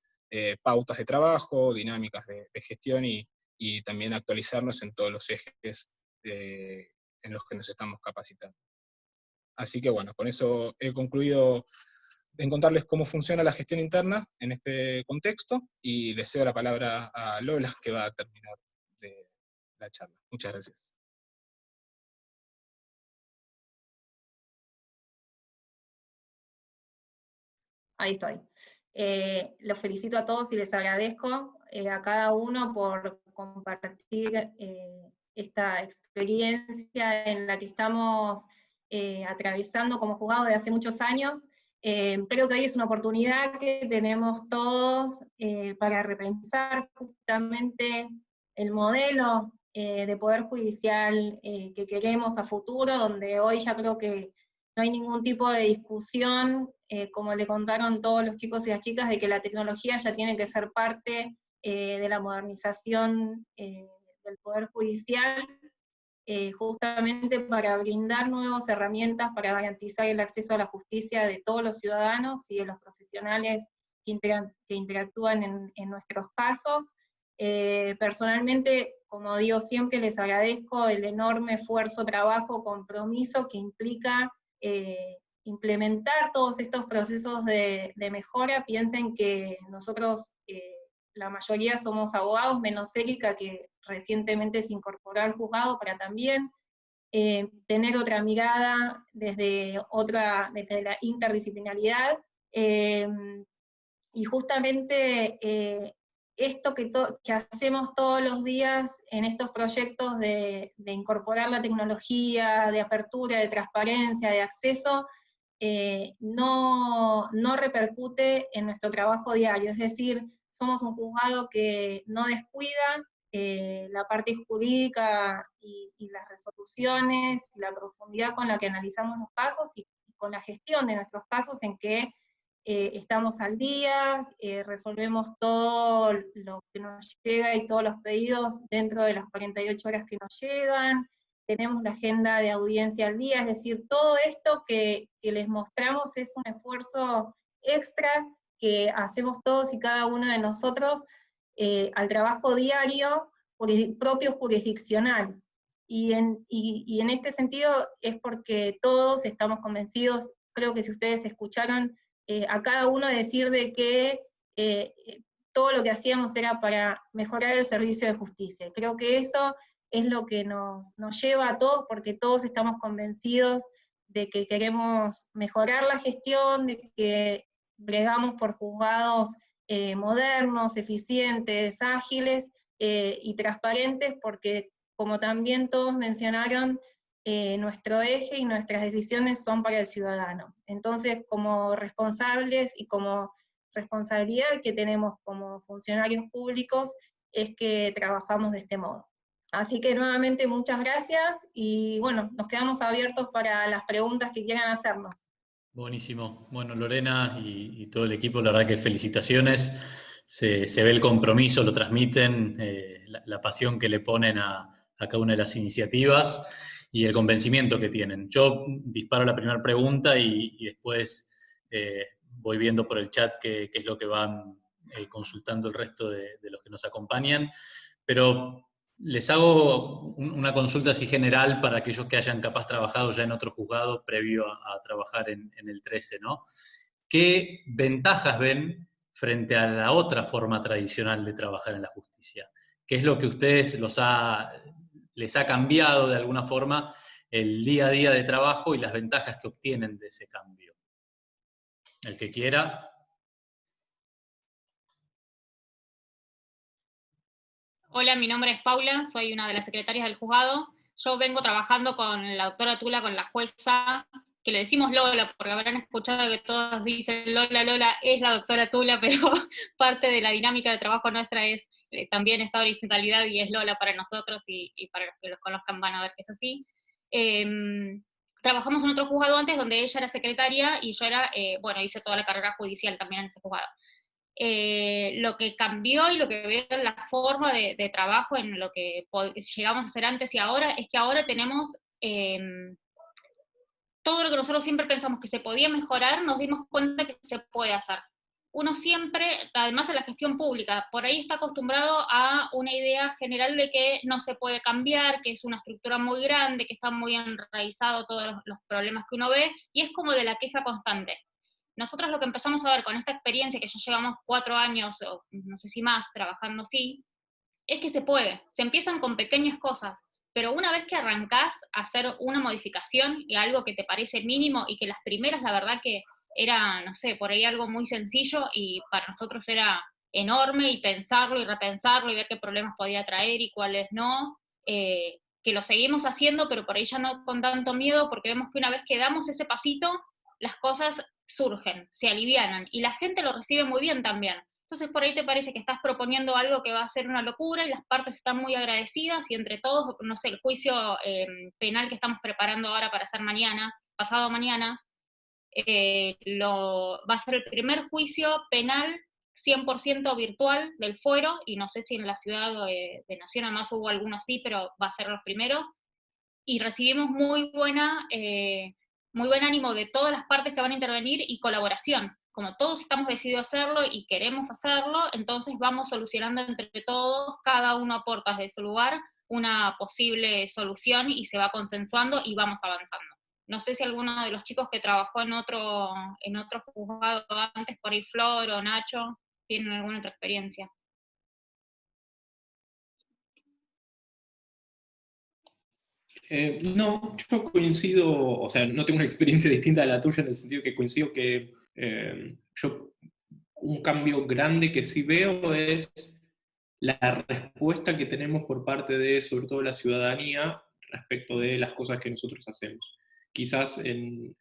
pautas de trabajo, dinámicas de gestión y también actualizarnos en todos los ejes en los que nos estamos capacitando. Así que bueno, con eso he concluido en contarles cómo funciona la gestión interna en este contexto, y les cedo la palabra a Lola, que va a terminar de la charla. Muchas gracias. Ahí estoy. Los felicito a todos y les agradezco a cada uno por compartir esta experiencia en la que estamos atravesando como juzgado de hace muchos años. Creo que hoy es una oportunidad que tenemos todos para repensar justamente el modelo de poder judicial que queremos a futuro, donde hoy ya creo que no hay ningún tipo de discusión, como le contaron todos los chicos y las chicas, de que la tecnología ya tiene que ser parte de la modernización del Poder Judicial, justamente para brindar nuevas herramientas para garantizar el acceso a la justicia de todos los ciudadanos y de los profesionales que interactúan en nuestros casos. Personalmente, como digo siempre, les agradezco el enorme esfuerzo, trabajo, compromiso que implica implementar todos estos procesos de mejora. Piensen que nosotros, la mayoría somos abogados, menos Erika, que recientemente se incorporó al juzgado para también tener otra mirada desde la interdisciplinaridad, y justamente esto que hacemos todos los días en estos proyectos de incorporar la tecnología, de apertura, de transparencia, de acceso, no repercute en nuestro trabajo diario. Es decir, somos un juzgado que no descuida la parte jurídica y las resoluciones, y la profundidad con la que analizamos los casos, y con la gestión de nuestros casos, en que estamos al día, resolvemos todo lo que nos llega y todos los pedidos dentro de las 48 horas que nos llegan, tenemos la agenda de audiencia al día, es decir, todo esto que les mostramos es un esfuerzo extra que hacemos todos y cada uno de nosotros al trabajo diario propio jurisdiccional. Y en este sentido es porque todos estamos convencidos, creo que si ustedes escucharon a cada uno decir de que todo lo que hacíamos era para mejorar el servicio de justicia. Creo que eso es lo que nos lleva a todos, porque todos estamos convencidos de que queremos mejorar la gestión, de que bregamos por juzgados modernos, eficientes, ágiles y transparentes, porque como también todos mencionaron, nuestro eje y nuestras decisiones son para el ciudadano. Entonces, como responsables y como responsabilidad que tenemos como funcionarios públicos, es que trabajamos de este modo. Así que nuevamente muchas gracias y bueno, nos quedamos abiertos para las preguntas que quieran hacernos. Buenísimo. Bueno, Lorena y todo el equipo, la verdad que felicitaciones. Se ve el compromiso, lo transmiten, la pasión que le ponen a cada una de las iniciativas y el convencimiento que tienen. Yo disparo la primera pregunta y después voy viendo por el chat qué es lo que van consultando el resto de los que nos acompañan. Pero les hago una consulta así general para aquellos que hayan capaz trabajado ya en otro juzgado previo a trabajar en el 13, ¿no? ¿Qué ventajas ven frente a la otra forma tradicional de trabajar en la justicia? ¿Qué es lo que a ustedes les ha cambiado de alguna forma el día a día de trabajo y las ventajas que obtienen de ese cambio? El que quiera. Hola, mi nombre es Paula, soy una de las secretarias del juzgado. Yo vengo trabajando con la doctora Tula, con la jueza, que le decimos Lola, porque habrán escuchado que todos dicen Lola, Lola es la doctora Tula, pero parte de la dinámica de trabajo nuestra es también esta horizontalidad y es Lola para nosotros y para los que los conozcan van a ver que es así. Trabajamos en otro juzgado antes donde ella era secretaria y yo era, hice toda la carrera judicial también en ese juzgado. Lo que cambió y lo que veo en la forma de trabajo, en lo que llegamos a hacer antes y ahora, es que ahora tenemos todo lo que nosotros siempre pensamos que se podía mejorar, nos dimos cuenta que se puede hacer. Uno siempre, además en la gestión pública, por ahí está acostumbrado a una idea general de que no se puede cambiar, que es una estructura muy grande, que está muy enraizado todos los problemas que uno ve, y es como de la queja constante. Nosotros lo que empezamos a ver con esta experiencia, que ya llevamos 4 años, o no sé si más, trabajando así, es que se puede, se empiezan con pequeñas cosas, pero una vez que arrancás a hacer una modificación y algo que te parece mínimo, y que las primeras, la verdad que era, no sé, por ahí algo muy sencillo, y para nosotros era enorme, y pensarlo y repensarlo, y ver qué problemas podía traer y cuáles no, que lo seguimos haciendo, pero por ahí ya no con tanto miedo, porque vemos que una vez que damos ese pasito, las cosas surgen, se alivianan, y la gente lo recibe muy bien también. Entonces por ahí te parece que estás proponiendo algo que va a ser una locura y las partes están muy agradecidas y entre todos, no sé, el juicio penal que estamos preparando ahora para hacer mañana, pasado mañana, va a ser el primer juicio penal 100% virtual del fuero, y no sé si en la ciudad de Nación además hubo alguno así, pero va a ser los primeros, y recibimos muy buen ánimo de todas las partes que van a intervenir y colaboración. Como todos estamos decididos a hacerlo y queremos hacerlo, entonces vamos solucionando entre todos, cada uno aporta desde su lugar una posible solución y se va consensuando y vamos avanzando. No sé si alguno de los chicos que trabajó en otro juzgado antes, por ahí Flor o Nacho, tienen alguna otra experiencia. No, yo coincido, o sea, no tengo una experiencia distinta a la tuya en el sentido que coincido que yo un cambio grande que sí veo es la respuesta que tenemos por parte de, sobre todo, la ciudadanía respecto de las cosas que nosotros hacemos. Quizás en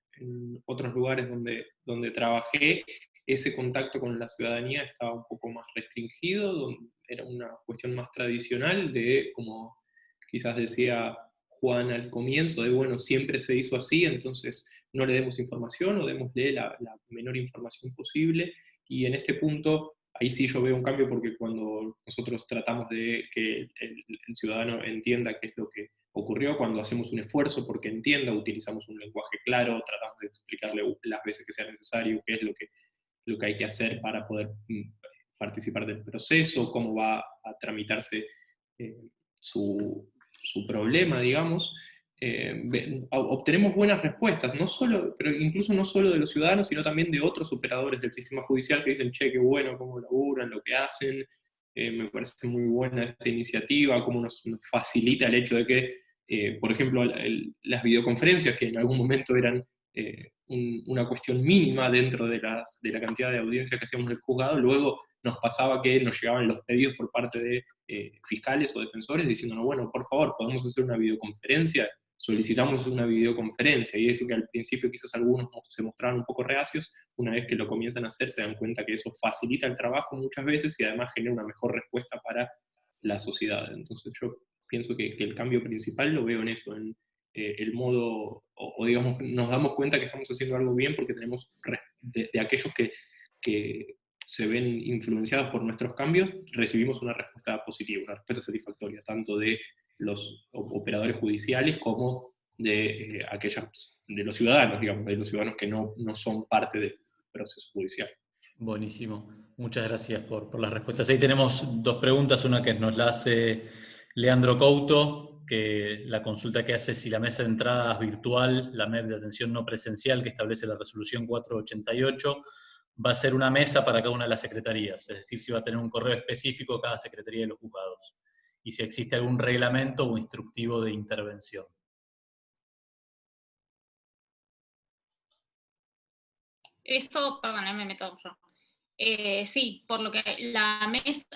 otros lugares donde trabajé, ese contacto con la ciudadanía estaba un poco más restringido, donde era una cuestión más tradicional de, como quizás decía Juan al comienzo, de bueno, siempre se hizo así, entonces no le demos información o démosle la menor información posible, y en este punto ahí sí yo veo un cambio, porque cuando nosotros tratamos de que el ciudadano entienda qué es lo que ocurrió, cuando hacemos un esfuerzo porque entienda, utilizamos un lenguaje claro, tratamos de explicarle las veces que sea necesario qué es lo que hay que hacer para poder participar del proceso, cómo va a tramitarse su problema, digamos, obtenemos buenas respuestas, pero incluso no solo de los ciudadanos, sino también de otros operadores del sistema judicial que dicen, che, qué bueno, cómo laburan, lo que hacen, me parece muy buena esta iniciativa, cómo nos facilita el hecho de que, por ejemplo, las videoconferencias, que en algún momento eran una cuestión mínima dentro de la cantidad de audiencias que hacíamos en el juzgado, luego nos pasaba que nos llegaban los pedidos por parte de fiscales o defensores diciéndonos, bueno, por favor, podemos hacer una videoconferencia, solicitamos una videoconferencia, y eso que al principio quizás algunos se mostraban un poco reacios, una vez que lo comienzan a hacer se dan cuenta que eso facilita el trabajo muchas veces y además genera una mejor respuesta para la sociedad. Entonces yo pienso que el cambio principal lo veo en eso, en el modo, o digamos, nos damos cuenta que estamos haciendo algo bien porque tenemos de aquellos que se ven influenciados por nuestros cambios, recibimos una respuesta positiva, una respuesta satisfactoria, tanto de los operadores judiciales como de de los ciudadanos, digamos, de los ciudadanos que no son parte del proceso judicial. Buenísimo. Muchas gracias por las respuestas. Ahí tenemos dos preguntas, una que nos la hace Leandro Couto, que la consulta que hace si la mesa de entradas virtual, la MEP de atención no presencial que establece la resolución 488, va a ser una mesa para cada una de las secretarías, es decir, si va a tener un correo específico cada secretaría de los juzgados, y si existe algún reglamento o instructivo de intervención. Eso, perdón, me meto yo. Sí, por lo que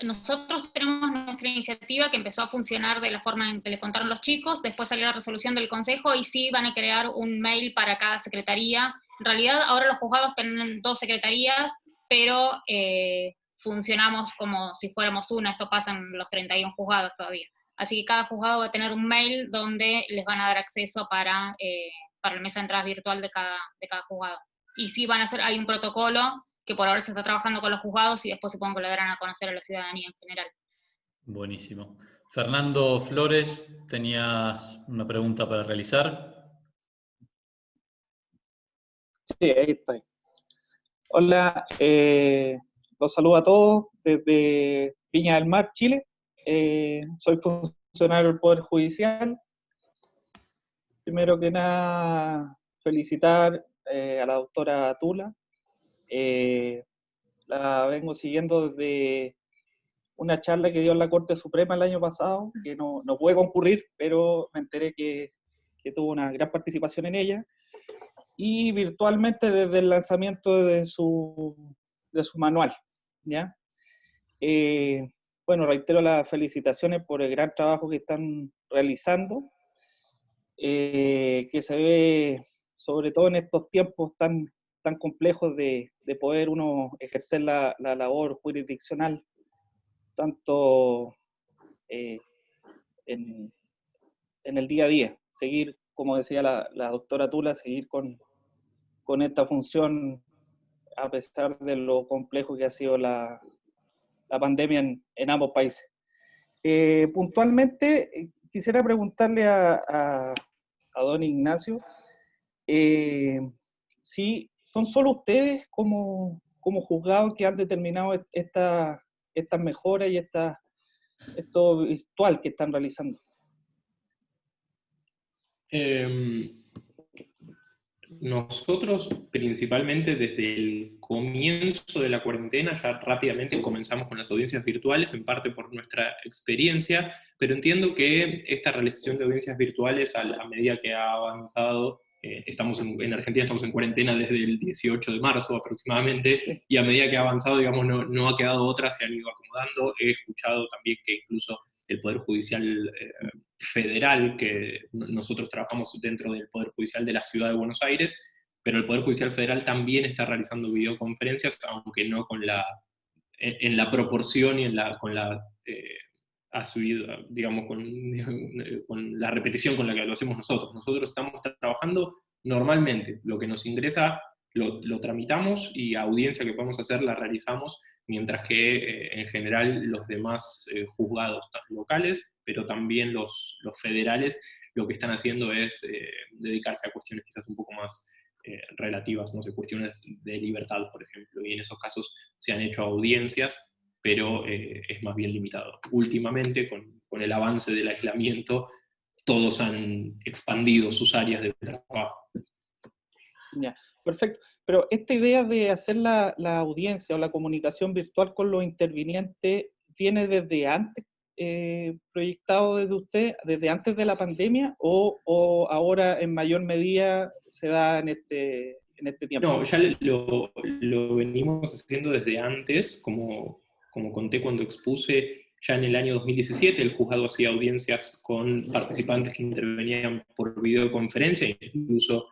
nosotros tenemos nuestra iniciativa que empezó a funcionar de la forma en que le contaron los chicos, después salió la resolución del Consejo y sí van a crear un mail para cada secretaría. En realidad ahora los juzgados tienen 2 secretarías, pero funcionamos como si fuéramos una, esto pasa en los 31 juzgados todavía. Así que cada juzgado va a tener un mail donde les van a dar acceso para la mesa de entradas virtual de cada juzgado. Y sí hay un protocolo que por ahora se está trabajando con los juzgados y después supongo que lo darán a conocer a la ciudadanía en general. Buenísimo. Fernando Flores, ¿tenías una pregunta para realizar? Sí, ahí estoy. Hola, los saludo a todos desde Viña del Mar, Chile. Soy funcionario del Poder Judicial. Primero que nada, felicitar a la doctora Tula. La vengo siguiendo desde una charla que dio en la Corte Suprema el año pasado, que no pude concurrir, pero me enteré que tuvo una gran participación en ella, y virtualmente desde el lanzamiento de su manual, ¿ya? Bueno, reitero las felicitaciones por el gran trabajo que están realizando, que se ve sobre todo en estos tiempos tan complejos de poder uno ejercer la labor jurisdiccional, tanto en el día a día. Seguir, como decía la doctora Tula, seguir con esta función a pesar de lo complejo que ha sido la pandemia en ambos países. Puntualmente, quisiera preguntarle a don Ignacio, si son solo ustedes como juzgados que han determinado estas mejoras y esto virtual que están realizando. Nosotros principalmente desde el comienzo de la cuarentena ya rápidamente comenzamos con las audiencias virtuales, en parte por nuestra experiencia, pero entiendo que esta realización de audiencias virtuales a medida que ha avanzado, en Argentina estamos en cuarentena desde el 18 de marzo aproximadamente, y a medida que ha avanzado, digamos, no ha quedado otra, se han ido acomodando. He escuchado también que incluso el Poder Judicial Federal, que nosotros trabajamos dentro del Poder Judicial de la Ciudad de Buenos Aires, pero el Poder Judicial Federal también está realizando videoconferencias, aunque no en la proporción y digamos, con la repetición con la que lo hacemos nosotros. Nosotros estamos trabajando normalmente, lo que nos ingresa lo tramitamos y audiencia que podemos hacer la realizamos, mientras que en general los demás juzgados locales, pero también los federales, lo que están haciendo es dedicarse a cuestiones quizás un poco más relativas, no sé, cuestiones de libertad, por ejemplo, y en esos casos se han hecho audiencias, pero es más bien limitado. Últimamente, con el avance del aislamiento, todos han expandido sus áreas de trabajo. Ya, perfecto. Pero esta idea de hacer la audiencia o la comunicación virtual con los intervinientes, ¿viene desde antes proyectado desde usted, desde antes de la pandemia, o ahora en mayor medida se da en este tiempo? No, ya lo venimos haciendo desde antes, como conté cuando expuse. Ya en el año 2017 el juzgado hacía audiencias con participantes que intervenían por videoconferencia, incluso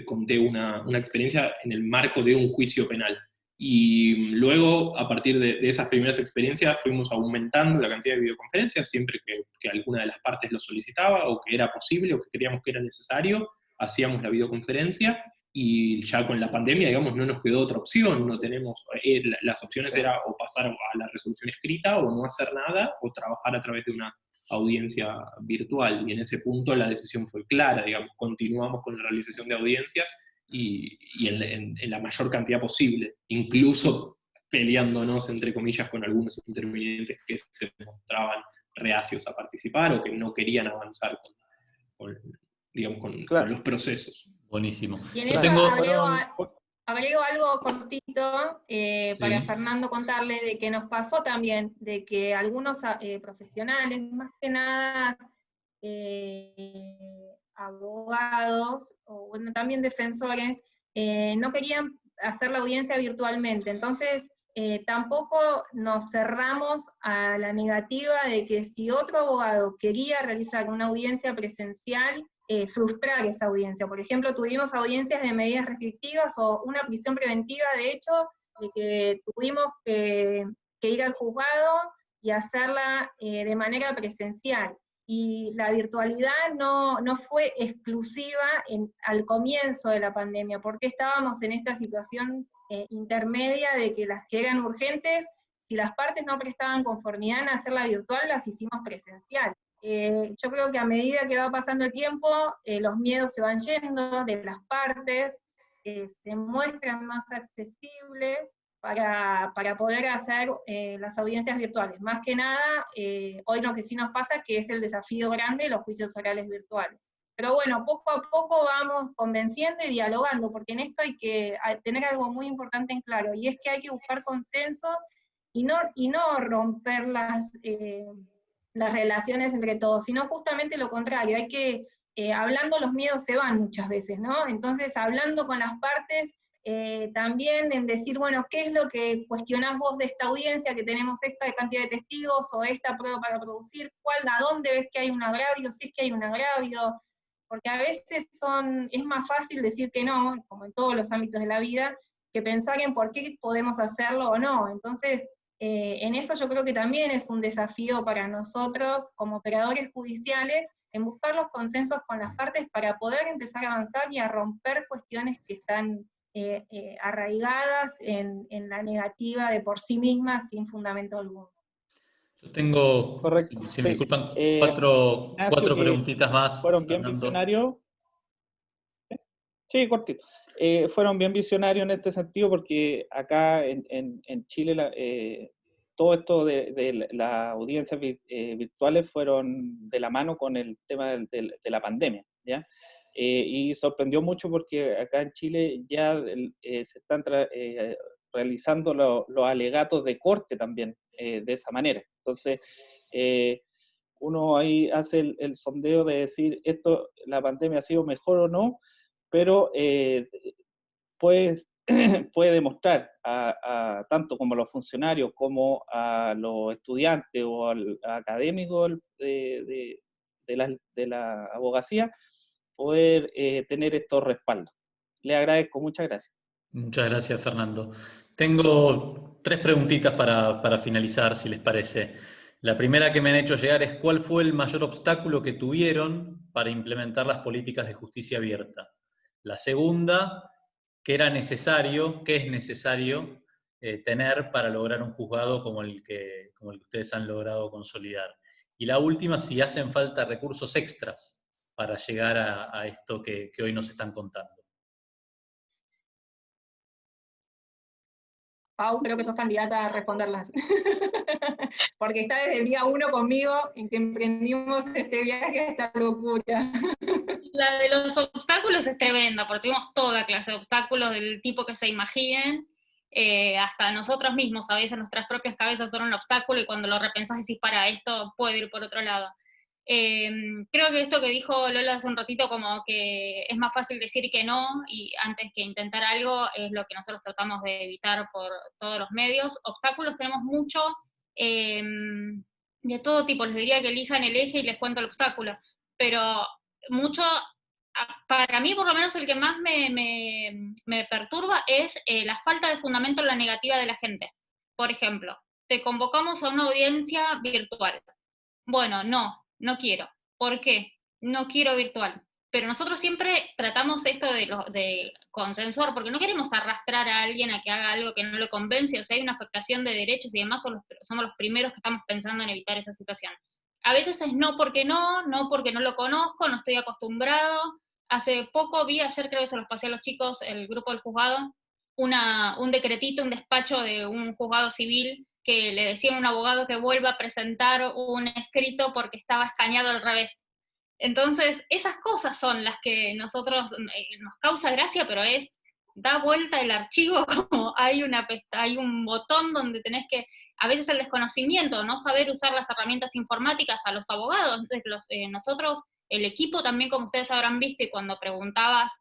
conté una experiencia en el marco de un juicio penal. Y luego, a partir de esas primeras experiencias, fuimos aumentando la cantidad de videoconferencias, siempre que alguna de las partes lo solicitaba, o que era posible, o que creíamos que era necesario, hacíamos la videoconferencia, y ya con la pandemia, digamos, no nos quedó otra opción, no tenemos, las opciones era o pasar a la resolución escrita, o no hacer nada, o trabajar a través de una audiencia virtual, y en ese punto la decisión fue clara, digamos, continuamos con la realización de audiencias, y en la mayor cantidad posible, incluso peleándonos, entre comillas, con algunos intervinientes que se mostraban reacios a participar o que no querían avanzar digamos, con los procesos. Buenísimo. Y en Yo eso tengo... agrego algo cortito para Sí. Fernando contarle de que nos pasó también, de que algunos profesionales, más que nada abogados, o bueno, también defensores, no querían hacer la audiencia virtualmente. Entonces, tampoco nos cerramos a la negativa de que si otro abogado quería realizar una audiencia presencial, frustrar esa audiencia. Por ejemplo, tuvimos audiencias de medidas restrictivas o una prisión preventiva, de hecho, de que tuvimos que ir al juzgado y hacerla de manera presencial. Y la virtualidad no fue exclusiva al comienzo de la pandemia, porque estábamos en esta situación intermedia de que las que eran urgentes, si las partes no prestaban conformidad en hacerla virtual, las hicimos presencial. Yo creo que a medida que va pasando el tiempo, los miedos se van yendo de las partes, se muestran más accesibles para poder hacer las audiencias virtuales. Más que nada, hoy lo que sí nos pasa que es el desafío grande de los juicios orales virtuales. Pero bueno, poco a poco vamos convenciendo y dialogando, porque en esto hay que tener algo muy importante en claro, y es que hay que buscar consensos y no romper las relaciones entre todos, sino justamente lo contrario, hay que, hablando los miedos se van muchas veces, ¿no? Entonces, hablando con las partes, también en decir, bueno, ¿qué es lo que cuestionás vos de esta audiencia, que tenemos esta cantidad de testigos, o esta prueba para producir, a dónde ves que hay un agravio, si es que hay un agravio? Porque a veces es más fácil decir que no, como en todos los ámbitos de la vida, que pensar en por qué podemos hacerlo o no. Entonces, en eso yo creo que también es un desafío para nosotros como operadores judiciales, en buscar los consensos con las partes para poder empezar a avanzar y a romper cuestiones que están arraigadas en la negativa de por sí mismas sin fundamento alguno. Yo tengo, Correcto. si me Sí. disculpan, Ignacio, cuatro que preguntitas más, fueron bien Fernando. visionarios. Sí, cortito. Fueron bien visionarios en este sentido, porque acá en Chile todo esto de las audiencias virtuales fueron de la mano con el tema de la pandemia, ¿ya? Y sorprendió mucho porque acá en Chile ya se están realizando los alegatos de corte también de esa manera. Entonces, uno ahí hace el sondeo de decir, la pandemia ha sido mejor o no, pero puede demostrar tanto como a los funcionarios como a los estudiantes o al académico de la abogacía, poder tener estos respaldos. Le agradezco, muchas gracias. Muchas gracias, Fernando. Tengo 3 preguntitas para finalizar, si les parece. La primera que me han hecho llegar es: ¿cuál fue el mayor obstáculo que tuvieron para implementar las políticas de justicia abierta? La segunda, ¿qué es necesario tener para lograr un juzgado como el que ustedes han logrado consolidar? Y la última, si hacen falta recursos extras para llegar a esto que hoy nos están contando. Pau, creo que sos candidata a responderlas. Porque está desde el día 1 conmigo en que emprendimos este viaje a esta locura. La de los obstáculos es tremenda, porque tuvimos toda clase de obstáculos del tipo que se imaginen, hasta nosotros mismos, a veces nuestras propias cabezas son un obstáculo, y cuando lo repensás decís, para, esto puede ir por otro lado. Creo que esto que dijo Lola hace un ratito, como que es más fácil decir que no y antes que intentar algo, es lo que nosotros tratamos de evitar por todos los medios. Obstáculos tenemos mucho, de todo tipo. Les diría que elijan el eje y les cuento el obstáculo, pero mucho para mí por lo menos el que más me perturba es la falta de fundamento en la negativa de la gente. Por ejemplo, te convocamos a una audiencia virtual. Bueno, no quiero. ¿Por qué? No quiero virtual. Pero nosotros siempre tratamos esto de consensuar, porque no queremos arrastrar a alguien a que haga algo que no le convence, o sea, hay una afectación de derechos y demás, somos los primeros que estamos pensando en evitar esa situación. A veces es no porque no lo conozco, no estoy acostumbrado. Hace poco ayer creo que se los pasé a los chicos, el grupo del juzgado, un decretito, un despacho de un juzgado civil que le decían a un abogado que vuelva a presentar un escrito porque estaba escaneado al revés. Entonces, esas cosas son las que nosotros nos causa gracia, pero da vuelta el archivo como hay un botón donde tenés que, a veces el desconocimiento, no saber usar las herramientas informáticas a los abogados. Entonces, nosotros, el equipo también, como ustedes habrán visto, y cuando preguntabas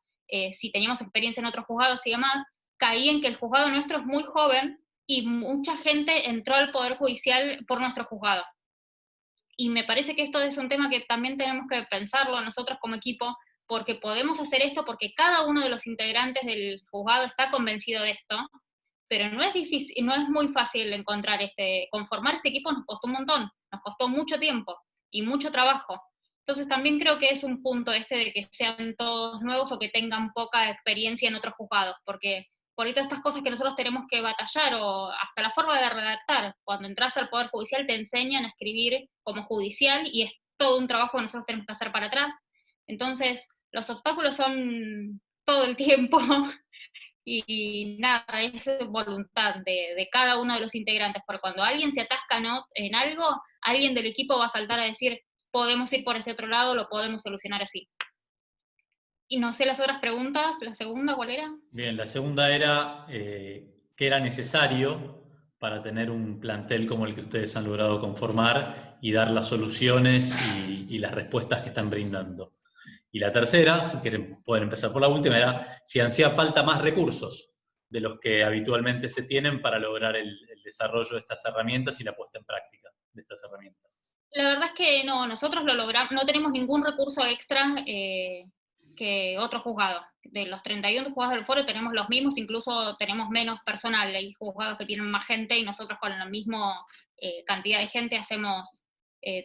si teníamos experiencia en otros juzgados y demás, caí en que el juzgado nuestro es muy joven y mucha gente entró al Poder Judicial por nuestro juzgado. Y me parece que esto es un tema que también tenemos que pensarlo nosotros como equipo, porque podemos hacer esto, porque cada uno de los integrantes del juzgado está convencido de esto, pero no es difícil, no es muy fácil encontrar conformar este equipo nos costó un montón, nos costó mucho tiempo y mucho trabajo. Entonces también creo que es un punto de que sean todos nuevos o que tengan poca experiencia en otros juzgados, porque por ahí todas estas cosas que nosotros tenemos que batallar, o hasta la forma de redactar. Cuando entras al Poder Judicial te enseñan a escribir como judicial y es todo un trabajo que nosotros tenemos que hacer para atrás. Entonces, los obstáculos son todo el tiempo y nada, es voluntad de cada uno de los integrantes, porque cuando alguien se atasca en algo, alguien del equipo va a saltar a decir, podemos ir por este otro lado, lo podemos solucionar así. Y no sé las otras preguntas, la segunda, ¿cuál era? Bien, la segunda era, ¿qué era necesario para tener un plantel como el que ustedes han logrado conformar y dar las soluciones y las respuestas que están brindando? Y la tercera, si quieren pueden empezar por la última, era si hacía falta más recursos de los que habitualmente se tienen para lograr el desarrollo de estas herramientas y la puesta en práctica de estas herramientas. La verdad es que no, nosotros lo logramos, no tenemos ningún recurso extra que otros juzgados. De los 31 juzgados del foro tenemos los mismos, incluso tenemos menos personal. Hay juzgados que tienen más gente y nosotros con la misma cantidad de gente hacemos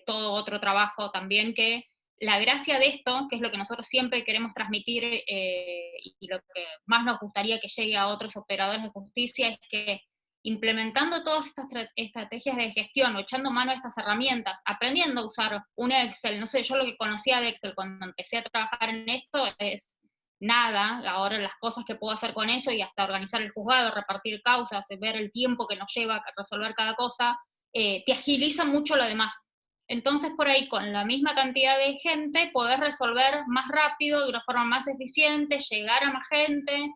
todo otro trabajo también, que la gracia de esto, que es lo que nosotros siempre queremos transmitir y lo que más nos gustaría que llegue a otros operadores de justicia, es que implementando todas estas estrategias de gestión o echando mano a estas herramientas, aprendiendo a usar un Excel, no sé, yo lo que conocía de Excel cuando empecé a trabajar en esto es nada, ahora las cosas que puedo hacer con eso y hasta organizar el juzgado, repartir causas, ver el tiempo que nos lleva a resolver cada cosa, te agiliza mucho lo demás. Entonces por ahí con la misma cantidad de gente podés resolver más rápido, de una forma más eficiente, llegar a más gente,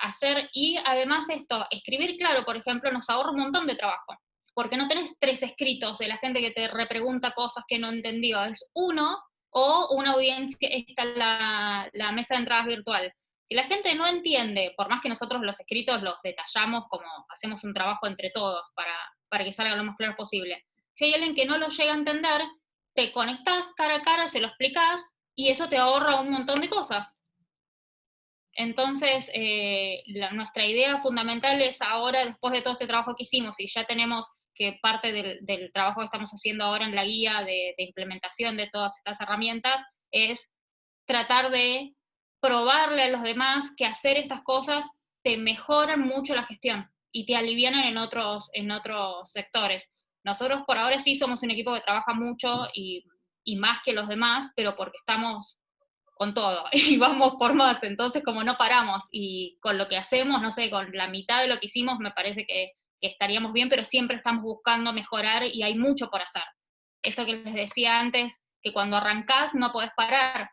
hacer, y además escribir claro, por ejemplo, nos ahorra un montón de trabajo, porque no tenés 3 escritos de la gente que te repregunta cosas que no entendió, es uno o una audiencia, está la mesa de entradas virtual. Si la gente no entiende, por más que nosotros los escritos los detallamos como hacemos un trabajo entre todos para que salga lo más claro posible, si hay alguien que no lo llega a entender, te conectás cara a cara, se lo explicás, y eso te ahorra un montón de cosas. Entonces, nuestra idea fundamental es ahora, después de todo este trabajo que hicimos, y ya tenemos que parte del trabajo que estamos haciendo ahora en la guía de implementación de todas estas herramientas, es tratar de probarle a los demás que hacer estas cosas te mejoran mucho la gestión y te alivianan en otros sectores. Nosotros por ahora sí somos un equipo que trabaja mucho y más que los demás, pero porque estamos con todo, y vamos por más, entonces como no paramos, y con lo que hacemos, no sé, con la mitad de lo que hicimos, me parece que estaríamos bien, pero siempre estamos buscando mejorar, y hay mucho por hacer. Esto que les decía antes, que cuando arrancás no podés parar,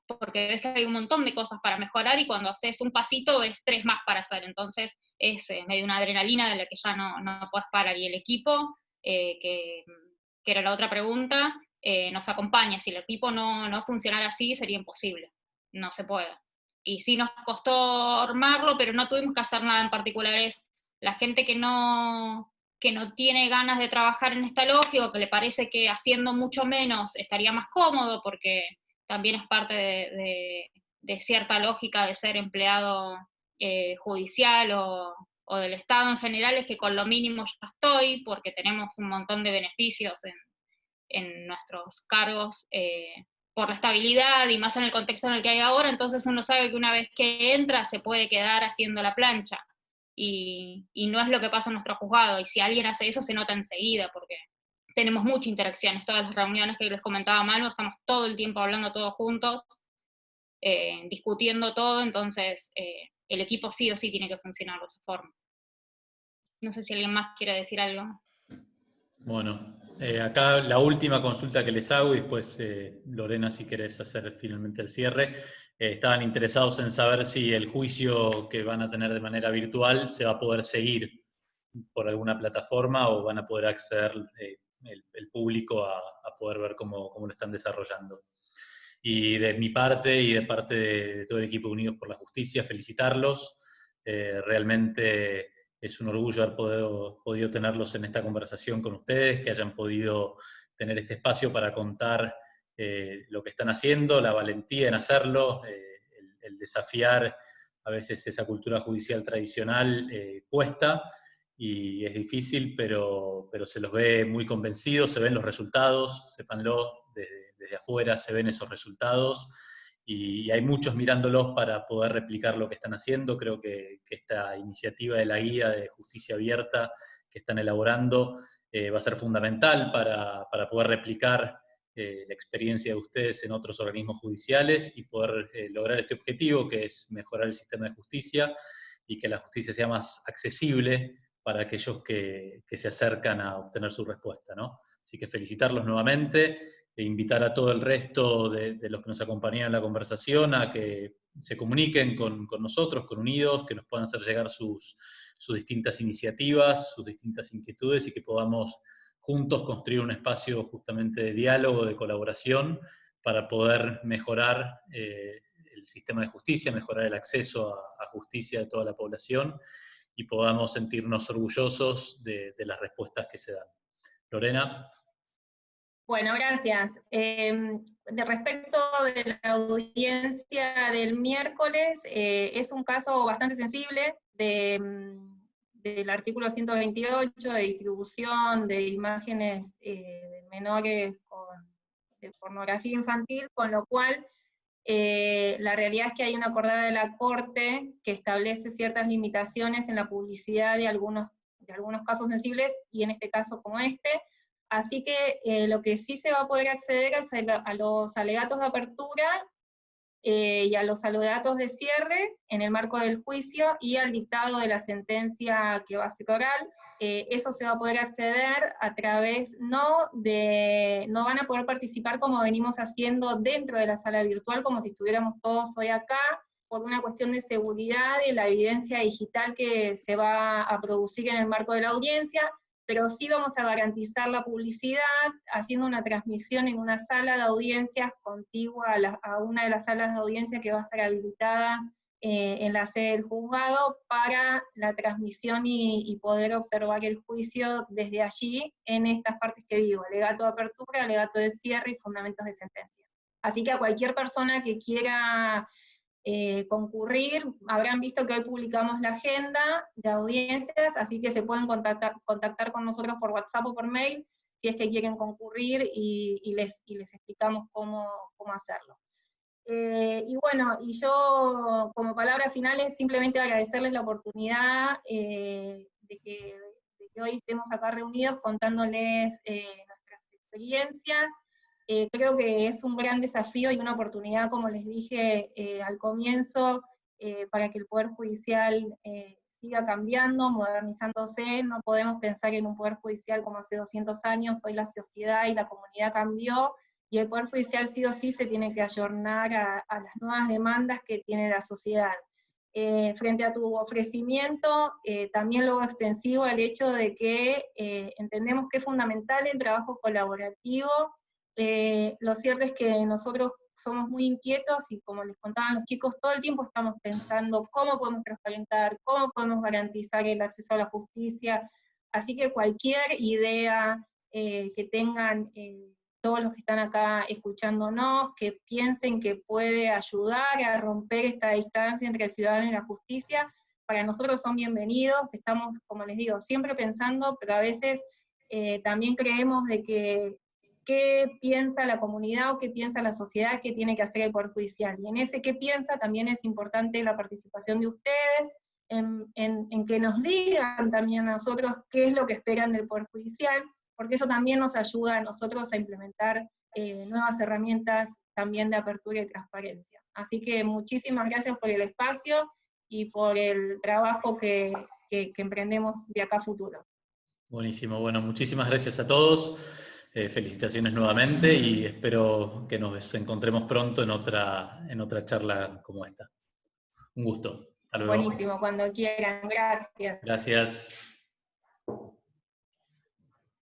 porque ves que hay un montón de cosas para mejorar, y cuando haces un pasito ves 3 más para hacer, entonces es medio una adrenalina de la que ya no podés parar, y el equipo, que era la otra pregunta, nos acompaña. Si el equipo no funcionara así, sería imposible, no se puede. Y sí nos costó armarlo, pero no tuvimos que hacer nada en particular, es la gente que no tiene ganas de trabajar en esta lógica, o que le parece que haciendo mucho menos estaría más cómodo, porque también es parte de cierta lógica de ser empleado judicial o del Estado en general, es que con lo mínimo ya estoy, porque tenemos un montón de beneficios en nuestros cargos, por la estabilidad y más en el contexto en el que hay ahora, entonces uno sabe que una vez que entra se puede quedar haciendo la plancha, y no es lo que pasa en nuestro juzgado, y si alguien hace eso se nota enseguida, porque tenemos mucha interacción, todas las reuniones que les comentaba Manu, estamos todo el tiempo hablando todos juntos, discutiendo todo, entonces el equipo sí o sí tiene que funcionar de esa forma. No sé si alguien más quiere decir algo. Bueno, acá la última consulta que les hago, y después Lorena, si querés hacer finalmente el cierre. Estaban interesados en saber si el juicio que van a tener de manera virtual se va a poder seguir por alguna plataforma o van a poder acceder el público a poder ver cómo lo están desarrollando. Y de mi parte y de parte de todo el equipo Unidos por la Justicia, felicitarlos. Realmente es un orgullo haber podido tenerlos en esta conversación con ustedes, que hayan podido tener este espacio para contar lo que están haciendo, la valentía en hacerlo, el desafiar a veces esa cultura judicial tradicional cuesta y es difícil, pero se los ve muy convencidos, se ven los resultados, sépanlo, desde afuera se ven esos resultados, y hay muchos mirándolos para poder replicar lo que están haciendo. Creo que esta iniciativa de la guía de justicia abierta que están elaborando va a ser fundamental para poder replicar la experiencia de ustedes en otros organismos judiciales y poder lograr este objetivo, que es mejorar el sistema de justicia y que la justicia sea más accesible para aquellos que se acercan a obtener su respuesta, ¿no? Así que felicitarlos nuevamente e invitar a todo el resto de los que nos acompañan en la conversación a que se comuniquen con nosotros, con Unidos, que nos puedan hacer llegar sus distintas iniciativas, sus distintas inquietudes, y que podamos juntos construir un espacio justamente de diálogo, de colaboración, para poder mejorar el sistema de justicia, mejorar el acceso a justicia de toda la población, y podamos sentirnos orgullosos de las respuestas que se dan. Lorena. Bueno, gracias. De respecto de la audiencia del miércoles, es un caso bastante sensible del artículo 128 de distribución de imágenes de menores de pornografía infantil, con lo cual la realidad es que hay una acordada de la Corte que establece ciertas limitaciones en la publicidad de algunos casos sensibles, y en este caso como este. Así que lo que sí se va a poder acceder es a los alegatos de apertura y a los alegatos de cierre en el marco del juicio, y al dictado de la sentencia que va a ser oral. Eso se va a poder acceder a través, no van a poder participar como venimos haciendo dentro de la sala virtual, como si estuviéramos todos hoy acá, por una cuestión de seguridad y la evidencia digital que se va a producir en el marco de la audiencia, pero sí vamos a garantizar la publicidad haciendo una transmisión en una sala de audiencias contigua a una de las salas de audiencia que va a estar habilitadas en la sede del juzgado para la transmisión y poder observar el juicio desde allí en estas partes que digo: alegato de apertura, alegato de cierre y fundamentos de sentencia. Así que a cualquier persona que quiera concurrir, habrán visto que hoy publicamos la agenda de audiencias, así que se pueden contactar con nosotros por WhatsApp o por mail, si es que quieren concurrir, y les explicamos cómo hacerlo. Y bueno, y yo como palabras finales simplemente agradecerles la oportunidad de que hoy estemos acá reunidos contándoles nuestras experiencias. Creo que es un gran desafío y una oportunidad, como les dije al comienzo, para que el Poder Judicial siga cambiando, modernizándose. No podemos pensar en un Poder Judicial como hace 200 años, hoy la sociedad y la comunidad cambió, y el Poder Judicial sí o sí se tiene que ayornar a las nuevas demandas que tiene la sociedad. Frente a tu ofrecimiento, también lo extensivo al hecho de que entendemos que es fundamental el trabajo colaborativo. Lo cierto es que nosotros somos muy inquietos y, como les contaban los chicos, todo el tiempo estamos pensando cómo podemos transparentar, cómo podemos garantizar el acceso a la justicia. Así que cualquier idea que tengan todos los que están acá escuchándonos, que piensen que puede ayudar a romper esta distancia entre el ciudadano y la justicia, para nosotros son bienvenidos. Estamos, como les digo, siempre pensando, pero a veces también creemos de que qué piensa la comunidad o qué piensa la sociedad que tiene que hacer el Poder Judicial. Y en ese qué piensa también es importante la participación de ustedes, en que nos digan también a nosotros qué es lo que esperan del Poder Judicial, porque eso también nos ayuda a nosotros a implementar nuevas herramientas también de apertura y transparencia. Así que muchísimas gracias por el espacio y por el trabajo que emprendemos de acá a futuro. Buenísimo, bueno, muchísimas gracias a todos, felicitaciones nuevamente y espero que nos encontremos pronto en otra charla como esta. Un gusto. Hasta luego. Buenísimo, cuando quieran, gracias. Gracias.